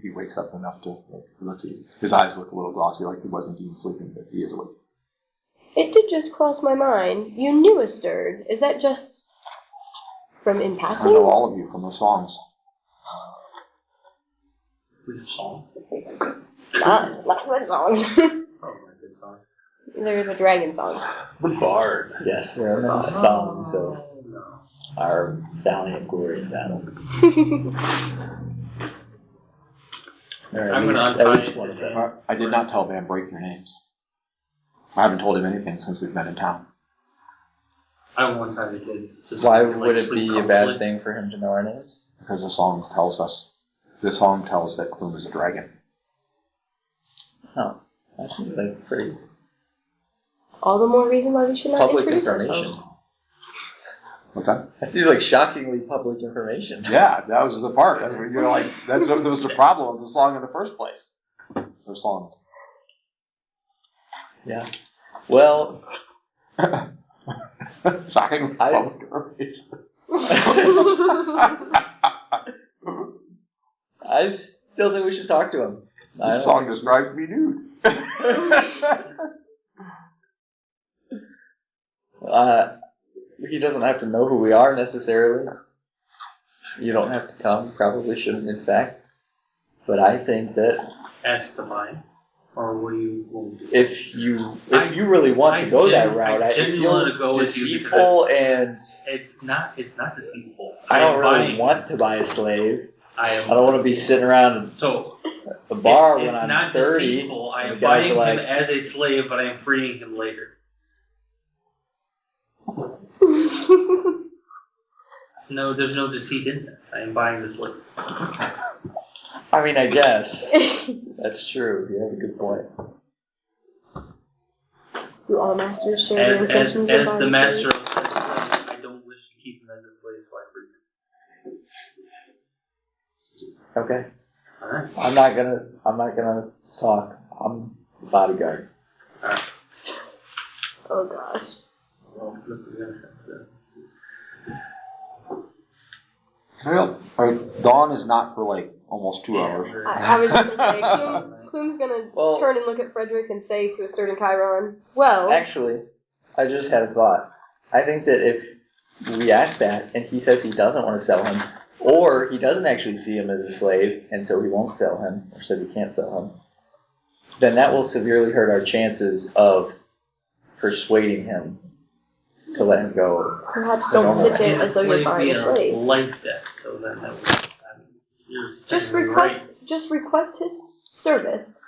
G: He wakes up enough to, let's see, his eyes look a little glossy, like he wasn't even sleeping, but he is awake.
D: It did just cross my mind. You knew a stirred. Is that just from in
G: I
D: passing?
G: know all of you from the songs.
B: Which song?
D: Not red songs.
B: Oh, my good song.
D: There's the dragon songs.
F: The bard.
C: Yes, there are many songs of
B: No.
C: our valiant glory in battle. There are
B: I'm
C: at
B: gonna
C: least
B: untie
C: one of
B: his
C: them.
B: hand.
G: I did not tell Van Break your names. I haven't told him anything since we've been in town.
B: I won't untie the kid. Just
C: Why
B: like
C: would it
B: sleep
C: be a bad
B: comfortably.
C: thing for him to know our names?
G: Because the song tells that Klume is a dragon.
C: Oh, that seems like pretty
D: All the more reason why we should not
C: public
D: introduce
C: information.
D: ourselves.
G: What's that?
C: That seems like shockingly public information.
G: Yeah, that was the part. That's where you're like, that was the problem of the song in the first place. Or songs.
C: Yeah. Well,
G: Shockingly
C: I-
G: public information.
C: I still think we should talk to him.
G: This song describes me nude.
C: He doesn't have to know who we are necessarily. You don't have to come. Probably shouldn't, in fact. But I think that
B: Ask to buy. Or what do you want to do?
C: if you really want to go that route, it
B: genuinely wanna
C: feels
B: go with you
C: deceitful, and
B: It's not deceitful.
C: I don't really
B: buying-
C: want to buy a slave.
B: I
C: I
B: am.
C: don't want to be sitting around
B: So
C: a bar
B: it's
C: when I'm
B: not
C: 30.
B: deceitful. I
C: and
B: am
C: the guys
B: buying
C: are like,
B: him as a slave, but I am freeing him later. No, there's no deceit in that. I am buying the slave.
C: I mean, I guess that's true. You have a good point.
D: Do all masters share
B: As
D: their intentions
B: as
D: with
B: the
D: our
B: master
D: slaves?
B: of said slave, I don't wish to keep him as a slave, so I free him.
C: Okay.
B: All right.
C: I'm not gonna talk. I'm the bodyguard.
D: Oh gosh.
B: Well, this is gonna happen.
G: Well, alright, dawn is not for like almost 2 hours.
D: I was just gonna say, Klume's gonna
C: Well-
D: turn and look at Frederick and say to a sturdy Chiron, well,
C: Actually, I just had a thought. I think that if we ask that and he says he doesn't want to sell him, or he doesn't actually see him as a slave and so he won't sell him, or said he can't sell him, then that will severely hurt our chances of persuading him to let him go.
D: perhaps don't pitch it as though you're buying a slave.
B: Like that, so then that would.
D: Just request his service.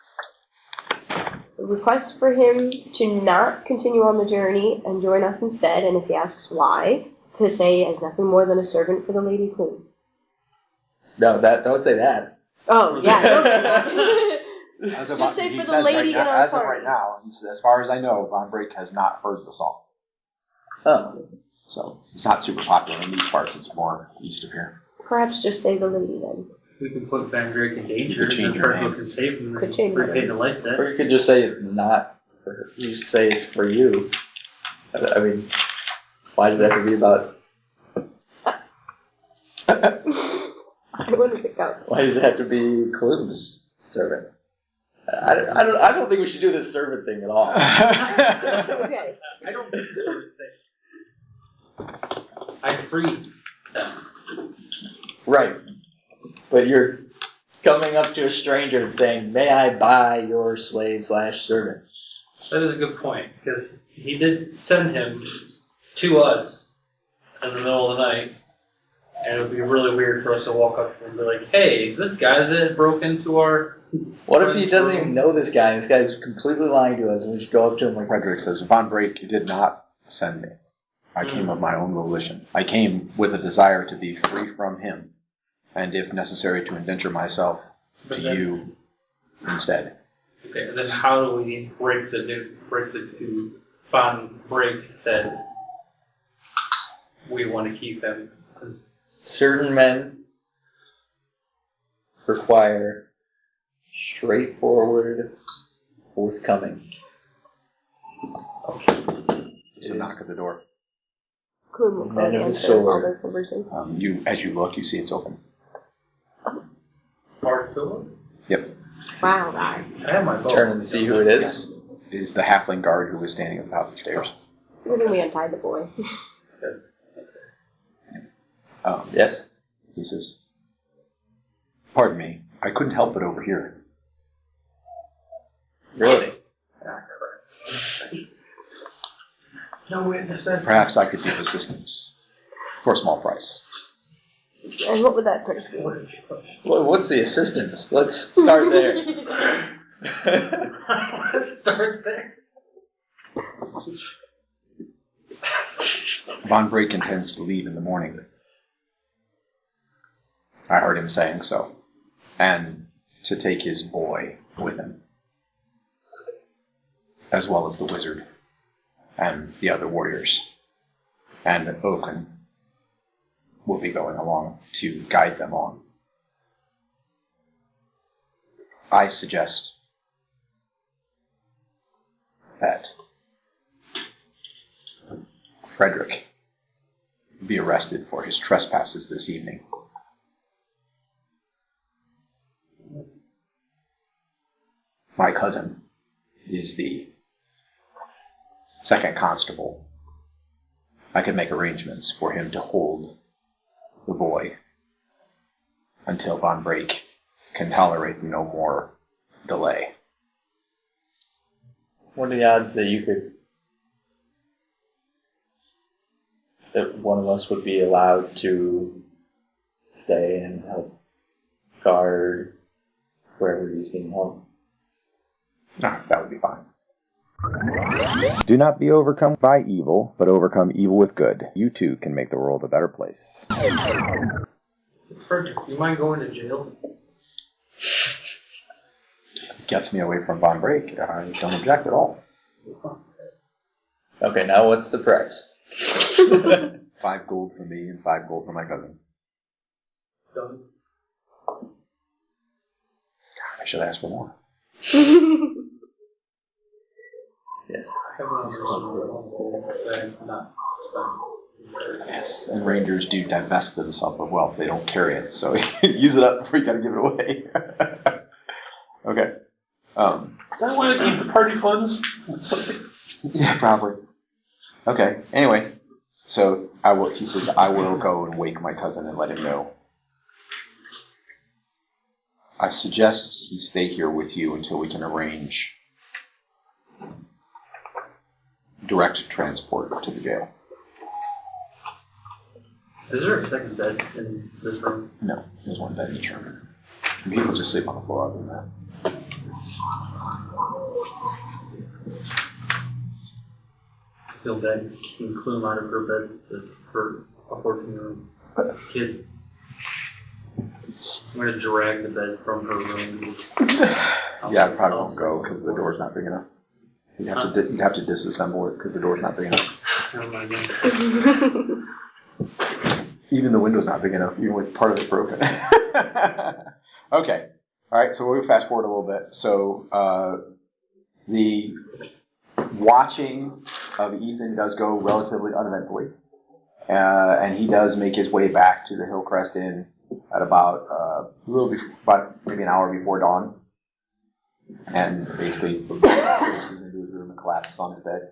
D: Request for him to not continue on the journey and join us instead, and if he asks why, to say as nothing more than a servant for the Lady Klume.
C: No, don't say that.
D: Oh, yeah, don't say that.
G: As of,
D: Just say
G: he
D: for the
G: says
D: lady
G: right
D: in
G: now,
D: our
G: as of
D: party.
G: right now, as far as I know, Von Break has not heard the song.
C: Oh,
G: So it's not super popular in these parts. It's more east of here.
D: Perhaps just say the lady then.
B: We can put Van Drake in danger,
G: could change
B: and
G: your
B: then
G: name.
B: can save him
D: Could
B: and
D: change my
B: repay
D: name.
B: the life debt.
C: or you could just say it's not for her. You just say it's for you. I mean, why does it have to be about?
D: I want to pick up.
C: Why does it have to be Klume's servant? I don't think we should do this servant thing at all.
D: Okay.
B: I don't think it's sort of thing. I freed them.
C: Right. But you're coming up to a stranger and saying, "May I buy your slave/servant?"
B: That is a good point, because he did send him to us in the middle of the night, and it would be really weird for us to walk up to him and be like, "Hey, this guy that broke into our..."
C: What if he doesn't even know this guy and this guy's completely lying to us and we just go up to him like,
G: Frederick says, Von Break did not send me. I came of my own volition. I came with a desire to be free from him, and if necessary, to indenture myself to you instead.
B: Okay, then how do we break the two bond break that we want to keep him?
C: Certain men require straightforward forthcoming.
G: There's a knock at the door.
D: Klume will
C: Man
D: probably
C: of the
D: answer while
C: sword.
D: they're conversing.
G: As you look, you see it's open.
B: Hard door?
G: Yep.
D: Wow, guys.
B: I have my bow.
C: Turn and see who it is.
G: It is the halfling guard who was standing at the top of the stairs.
D: I think we untied the boy.
C: Yes.
G: He says, "Pardon me, I couldn't help but overhear."
C: Really?
B: No witnesses.
G: Perhaps I could give assistance for a small price.
D: And what would that price be?
C: Well, what's the assistance? Let's start there.
B: Let's start there.
G: Von Break intends to leave in the morning. I heard him saying so. And to take his boy with him, as well as the wizard and the other warriors. And Oaken will be going along to guide them on. I suggest that Frederick be arrested for his trespasses this evening. My cousin is the second constable. I could make arrangements for him to hold the boy until Von Break can tolerate no more delay.
C: What are the odds that that one of us would be allowed to stay and help guard wherever he's being held?
G: No, that would be fine.
H: Do not be overcome by evil, but overcome evil with good. You too can make the world a better place.
B: Frederick, you mind going to jail?
G: It gets me away from Von Break. I don't object at all.
C: Okay, now what's the price?
G: 5 gold for me and 5 gold for my cousin.
B: Done.
G: God, I should ask for more.
C: Yes.
G: Yes, and rangers do divest themselves of wealth. They don't carry it, so use it up before you gotta give it away. Okay.
F: Is that why they keep the party funds?
G: Yeah, probably. Okay. Anyway, so he says, I will go and wake my cousin and let him know. I suggest he stay here with you until we can arrange direct transport to the jail.
B: Is there a second bed in this room?
G: No, there's one bed in each room. And people just sleep on the floor other than that.
B: I feel bad kicking Klume out of her bed for a 14-year-old kid. I'm going to drag the bed from her room.
G: Yeah, I probably won't go because the door's not big enough. You'd have to disassemble it because the door's not big enough.
B: Oh my God.
G: Even the window's not big enough, even with part of it broken. Okay. All right, so we'll fast forward a little bit. So the watching of Ethan does go relatively uneventfully. And he does make his way back to the Hillcrest Inn at about about maybe an hour before dawn. And basically goes into his room and collapses on his bed.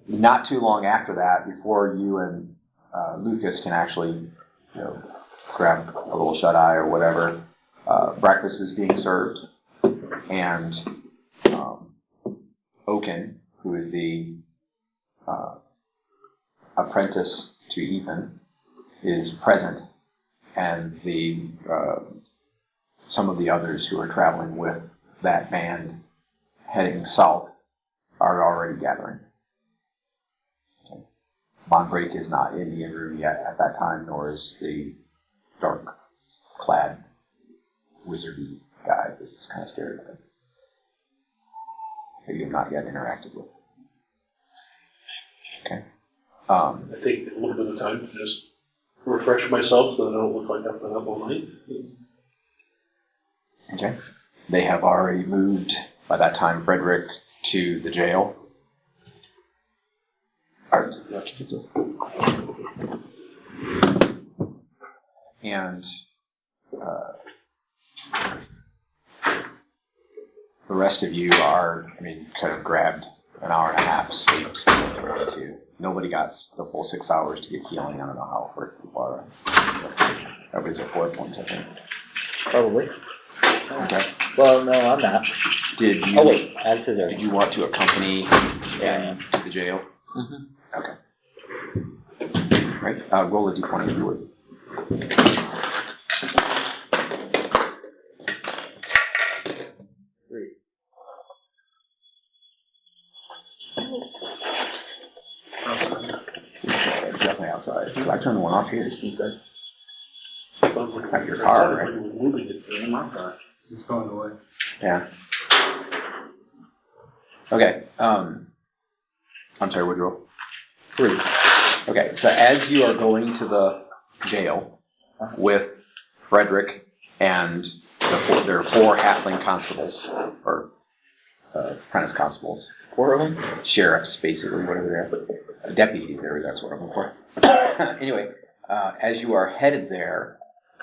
G: Not too long after that, before you and Lucas can actually, grab a little shut-eye or whatever, breakfast is being served, and Oaken, who is the apprentice to Ethan, is present, and some of the others who are traveling with that band heading south are already gathering. Von Break is not in the room yet at that time, nor is the dark-clad wizardy guy that is kind of scared of him. That you have not yet interacted with. Okay.
F: I take a little bit of time to just refresh myself so that I don't look like I've been up all night.
G: Okay. They have already moved, by that time, Frederick to the jail. And the rest of you are, kind of grabbed an hour and a half sleep, too. Nobody got the full 6 hours to get healing. I don't know how people are. Everybody's at 4 points, I think.
C: Probably.
G: Okay.
C: Well, no, I'm not.
G: Did you?
C: Oh wait, add scissors.
G: Did you want to accompany him to the jail?
C: Mm-hmm.
G: Okay. Right. Roll a d20 if you would. Definitely outside. I turned the one off here. At your car, right?
F: Moving it in my car. It's going away.
G: Yeah. Okay. I'm sorry, what'd you roll? 3. Okay, so as you are going to the jail with Frederick and there are 4 halfling constables, or apprentice constables.
C: 4 of them?
G: Sheriffs, basically, whatever they are. Deputies, that's what I'm looking for. Anyway, as you are headed there,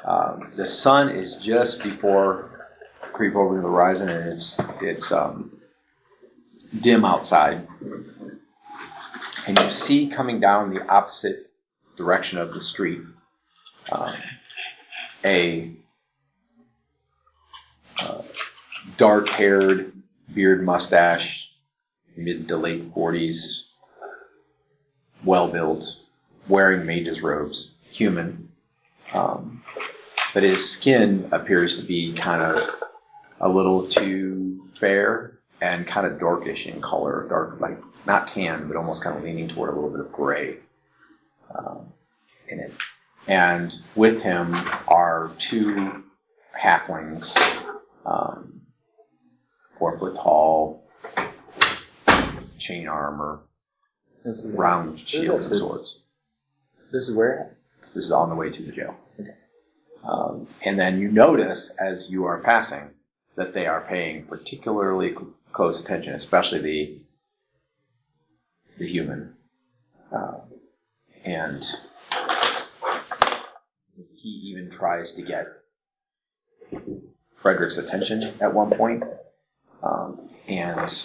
G: the sun is just before creep over the horizon, and it's dim outside. And you see coming down the opposite direction of the street a dark-haired, beard, mustache, mid to late 40s, well-built, wearing mage's robes, human. But his skin appears to be kind of a little too fair and kind of darkish in color, dark, like not tan, but almost kind of leaning toward a little bit of gray in it. And with him are 2 halflings, 4 foot tall, chain armor, round shields and swords.
C: This is where?
G: This is on the way to the jail. Okay. And then you notice as you are passing that they are paying particularly close attention, especially the human. And he even tries to get Frederick's attention at one point. And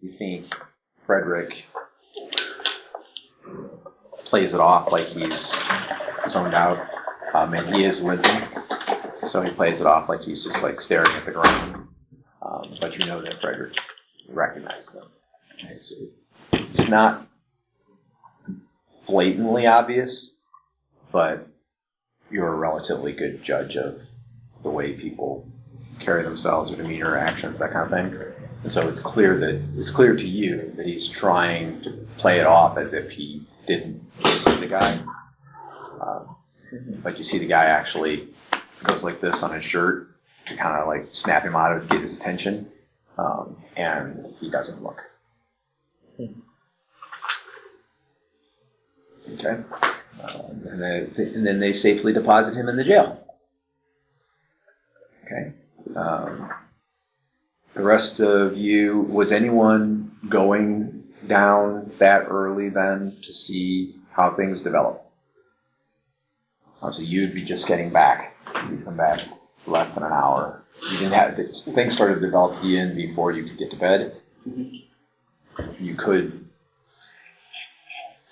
G: you think Frederick plays it off like he's zoned out. And he is limping, so he plays it off like he's just like staring at the ground. But you know that Frederick recognizes him. Okay, so it's not blatantly obvious, but you're a relatively good judge of the way people carry themselves, or demeanor, actions, that kind of thing. And so it's clear to you that he's trying to play it off as if he didn't see the guy. But you see the guy actually goes like this on his shirt to kind of like snap him out of, get his attention, and he doesn't look. Okay. And then they safely deposit him in the jail. Okay. The rest of you, was anyone going down that early then to see how things develop? So you'd be just getting back. You'd come back less than an hour. You didn't have things started to develop in before you could get to bed. You could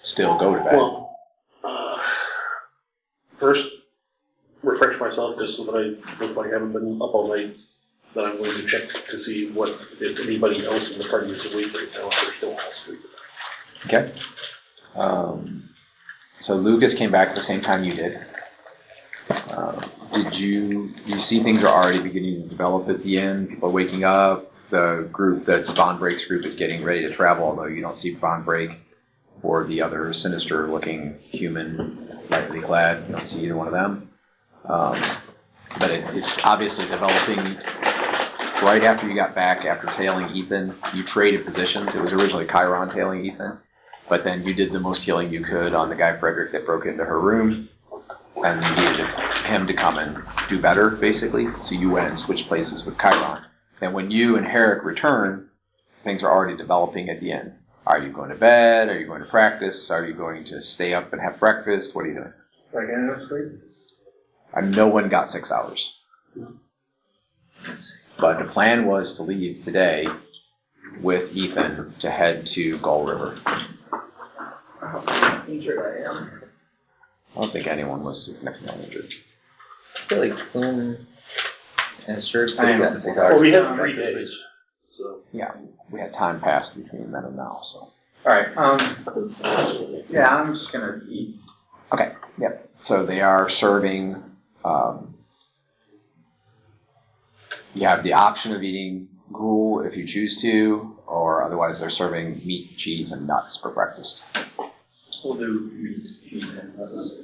G: still go to bed.
F: Well, first, refresh myself just so that I look like I haven't been up all night. Then I'm going to check to see if anybody else in the party is awake right now, if they're still all asleep.
G: Okay. So Lucas came back at the same time you did. Did you see things are already beginning to develop at the end? People are waking up. The group that's Von Break's group is getting ready to travel, although you don't see Von Break. or the other sinister-looking human, lightly clad. You don't see either one of them. But it's obviously developing. Right after you got back, after tailing Ethan, you traded positions. It was originally Chiron tailing Ethan, but then you did the most healing you could on the guy Frederick that broke into her room, and you needed him to come and do better, basically. So you went and switched places with Chiron. And when you and Herrick return, things are already developing at the end. Are you going to bed? Are you going to practice? Are you going to stay up and have breakfast? What are you doing?
F: Like, I no sleep?
G: No one got 6 hours. But the plan was to leave today with Ethan to head to Gull River.
C: How injured I am.
G: I don't think anyone was significantly injured.
C: I feel like Klume and Sure Time got 6 hours.
F: Well, we had 3 days, so.
G: Yeah, we had time passed between then and now, so.
A: Alright, yeah, I'm just gonna eat.
G: Okay, yep. So they are serving, you have the option of eating gruel if you choose to, or otherwise they're serving meat, cheese, and nuts for breakfast.
F: We'll do meat, cheese, and nuts.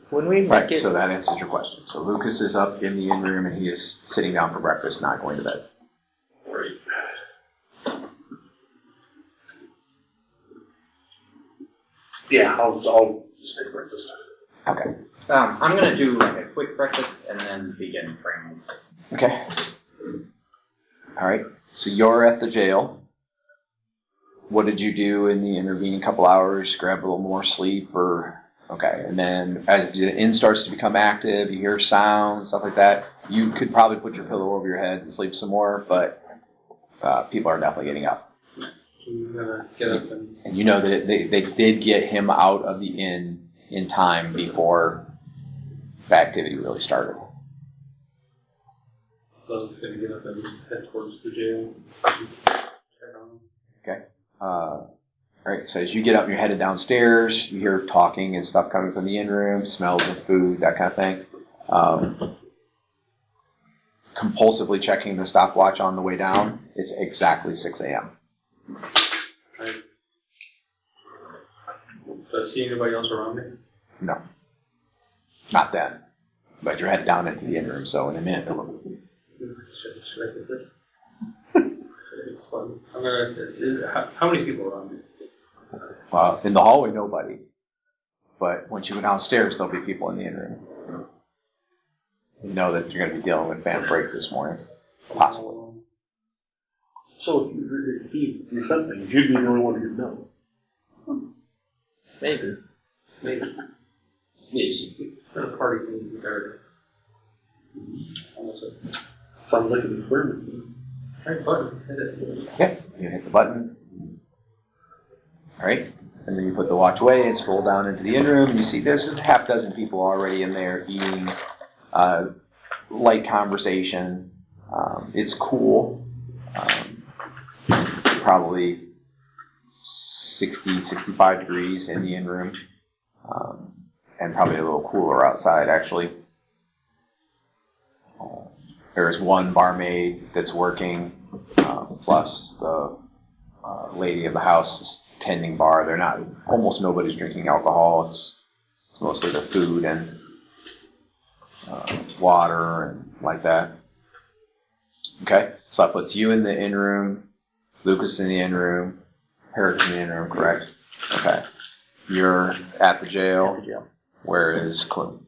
C: When we
G: Right,
C: make it,
G: so that answers your question. So Lucas is up in the in-room and he is sitting down for breakfast, not going to bed.
F: Right. Yeah, I'll just take breakfast.
G: Okay.
A: I'm gonna do like a quick breakfast and then begin training.
G: Okay. All right. So you're at the jail. What did you do in the intervening couple hours? Grab a little more sleep, or okay? And then as the inn starts to become active, you hear sounds, stuff like that. You could probably put your pillow over your head and sleep some more, but people are definitely getting up.
B: I'm gonna get up and
G: And you know that they did get him out of the inn in time before the activity really started.
B: I was gonna get up and head towards the jail. Check on him.
G: Okay. All right. So as you get up, you're headed downstairs. You hear talking and stuff coming from the in room, smells of food, that kind of thing. Compulsively checking the stopwatch on the way down. It's exactly 6 a.m.
B: Do I see anybody else around me?
G: No, not then. But you're headed down into the in room, so in a minute.
B: Should I get this? It's fun. I'm gonna. How many people are on me?
G: In the hallway, nobody. But once you go downstairs, there'll be people in the in room. You know that you're going to be dealing with Van Break this morning, possibly.
F: So if he sent things, you'd be the only one who'd know.
C: maybe.
B: Maybe. It's been a party meeting there.
F: Sounds like an experiment.
B: Right button. Hit it.
G: Okay, you hit the button. All right, and then you put the watch away and scroll down into the in room. You see there's a half dozen people already in there eating. Light conversation. It's cool. Probably 60, 65 degrees in the in room. And probably a little cooler outside, actually. There's one barmaid that's working, plus the lady of the house is tending bar. They're not, almost nobody's drinking alcohol. It's mostly the food and water and like that. Okay, so that puts you in the in room, Lucas in the in room, Herrick in the in room, correct? Okay. You're at the jail. Where is Klume?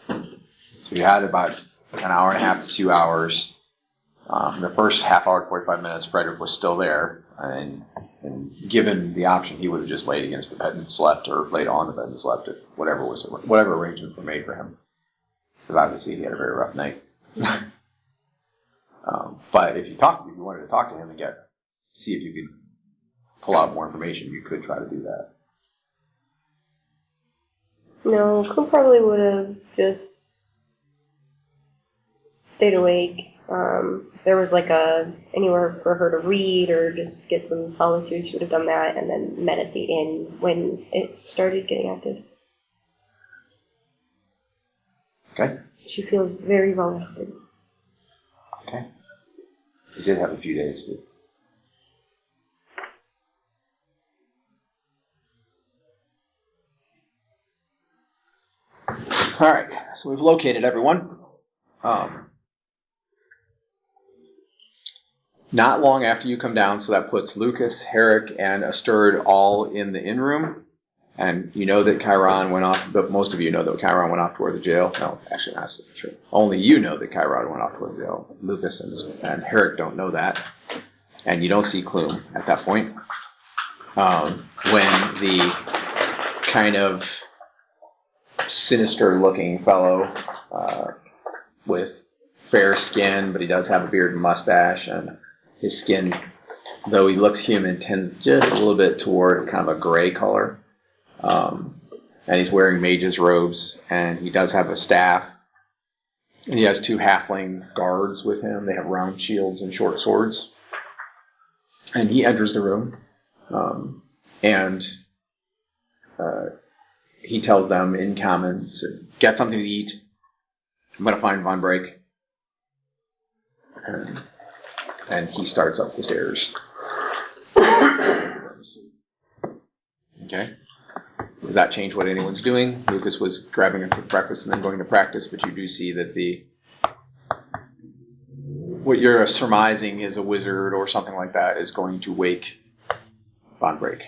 G: So you had about an hour and a half to 2 hours. The first half hour, 45 minutes, Frederick was still there, and given the option, he would have just laid against the bed and slept, or laid on the bed and slept, whatever arrangements were made for him. Because obviously he had a very rough night. But if you wanted to talk to him and see if you could pull out more information, you could try to do that.
D: No, Coop probably would have just stayed awake. If there was like anywhere for her to read or just get some solitude, she would have done that and then met at the inn when it started getting active.
G: Okay.
D: She feels very well rested.
G: Okay. You did have a few days to All right, so we've located everyone. Not long after you come down, so that puts Lucas, Herrick, and Asturd all in the inn room. And you know that Chiron went off, but most of you know that Chiron went off toward the jail. No, actually, not true. Only you know that Chiron went off toward the jail. Lucas and Herrick don't know that. And you don't see Klume at that point. When the kind of sinister-looking fellow with fair skin, but he does have a beard and mustache, and his skin, though he looks human, tends just a little bit toward kind of a gray color. And he's wearing mage's robes, and he does have a staff, and he has 2 halfling guards with him. They have round shields and short swords. And he enters the room, and he tells them in common, get something to eat. I'm going to find Von Break. And he starts up the stairs. Okay. Does that change what anyone's doing? Lucas was grabbing a quick breakfast and then going to practice, but you do see that what you're surmising is a wizard or something like that is going to wake Von Break.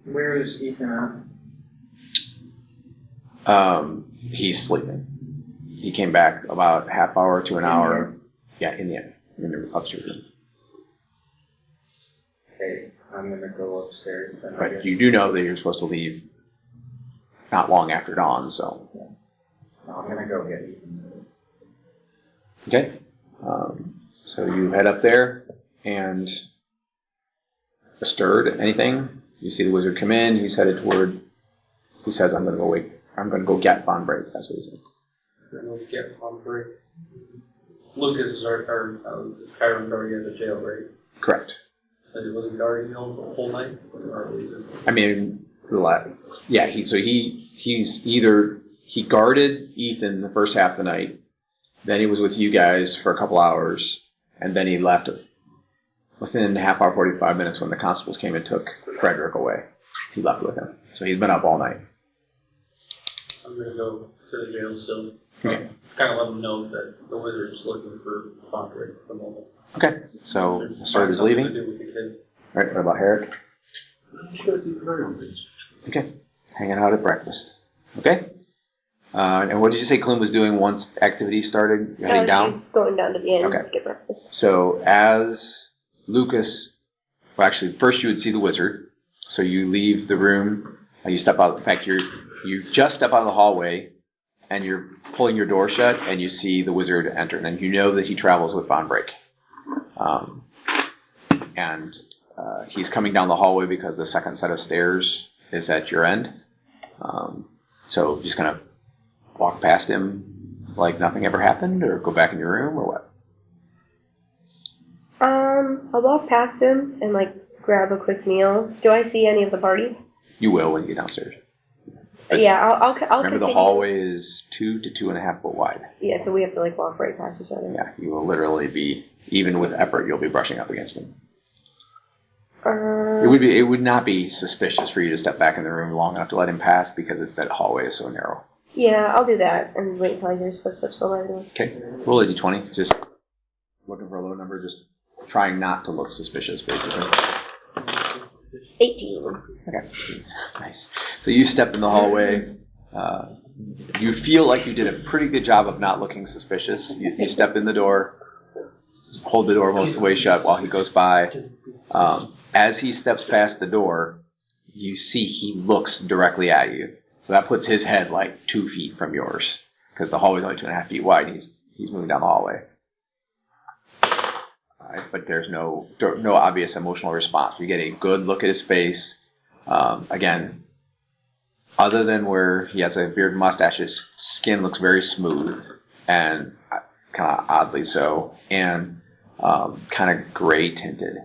C: Where is Ethan at?
G: He's sleeping. He came back about half hour to an hour. Yeah, in the upstairs room.
C: Okay, I'm gonna go upstairs.
G: But you do know that you're supposed to leave not long after dawn, so.
C: No, I'm gonna go get Ethan.
G: Okay. So you head up there, and Asturd, anything? You see the wizard come in. He's headed toward. He says, "I'm going to go get Von Break." That's what he said.
B: I'm going to get Von Break. Lucas is our Chiron's already at the jail, right?
G: Correct.
B: And he wasn't guarding the whole night?
G: I mean, yeah. He guarded Ethan the first half of the night. Then he was with you guys for a couple hours, and then he left within a half hour, 45 minutes when the constables came and took Frederick away. He left with him. So he's been up all night.
B: I'm going to go to the jail still.
G: Okay.
B: Kind of let them know that the wizard's looking for Von Break at the moment.
G: Okay. So Asturd is leaving. All right. What about Herrick? Okay. Hanging out at breakfast. Okay. And what did you say Klume was doing once activity started? You're heading down?
D: She's going down to the inn
G: Okay.
D: to get breakfast.
G: So as Lucas, well, actually, first you would see the wizard. So you leave the room. You step out. In fact, you just step out of the hallway, and you're pulling your door shut, and you see the wizard enter. And you know that he travels with Von Break. And he's coming down the hallway because the second set of stairs is at your end. So just kind of walk past him like nothing ever happened, or go back in your room, or what?
D: I'll walk past him and grab a quick meal. Do I see any of the party?
G: You will when you get downstairs.
D: Yeah, I'll
G: Remember,
D: continue.
G: the hallway is 2 to 2.5 foot wide.
D: Yeah, so we have to walk right past each other.
G: Yeah, you will literally be, even with effort, you'll be brushing up against him. It would not be suspicious for you to step back in the room long enough to let him pass because that hallway is so narrow.
D: Yeah, I'll do that and wait until I hear his footsteps go by the door.
G: Okay, roll a d20. Just looking for a low number, just trying not to look suspicious, basically.
D: 18.
G: Okay, nice. So you step in the hallway. You feel like you did a pretty good job of not looking suspicious. You step in the door, hold the door most of the way shut while he goes by. As he steps past the door, you see he looks directly at you. So that puts his head 2 feet from yours, because the hallway's only 2.5 feet wide, and he's moving down the hallway. But there's no obvious emotional response. You get a good look at his face. Again, other than where he has a beard and mustache, his skin looks very smooth and kind of oddly so, and kind of gray tinted,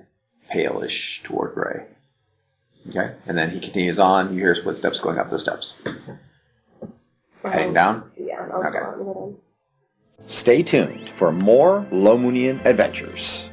G: palish toward gray. Okay, and then he continues on. You hear his footsteps going up the steps. Heading down?
D: Yeah, I'll
G: Okay.
D: go on with him.
H: Stay tuned for more Lomunian adventures.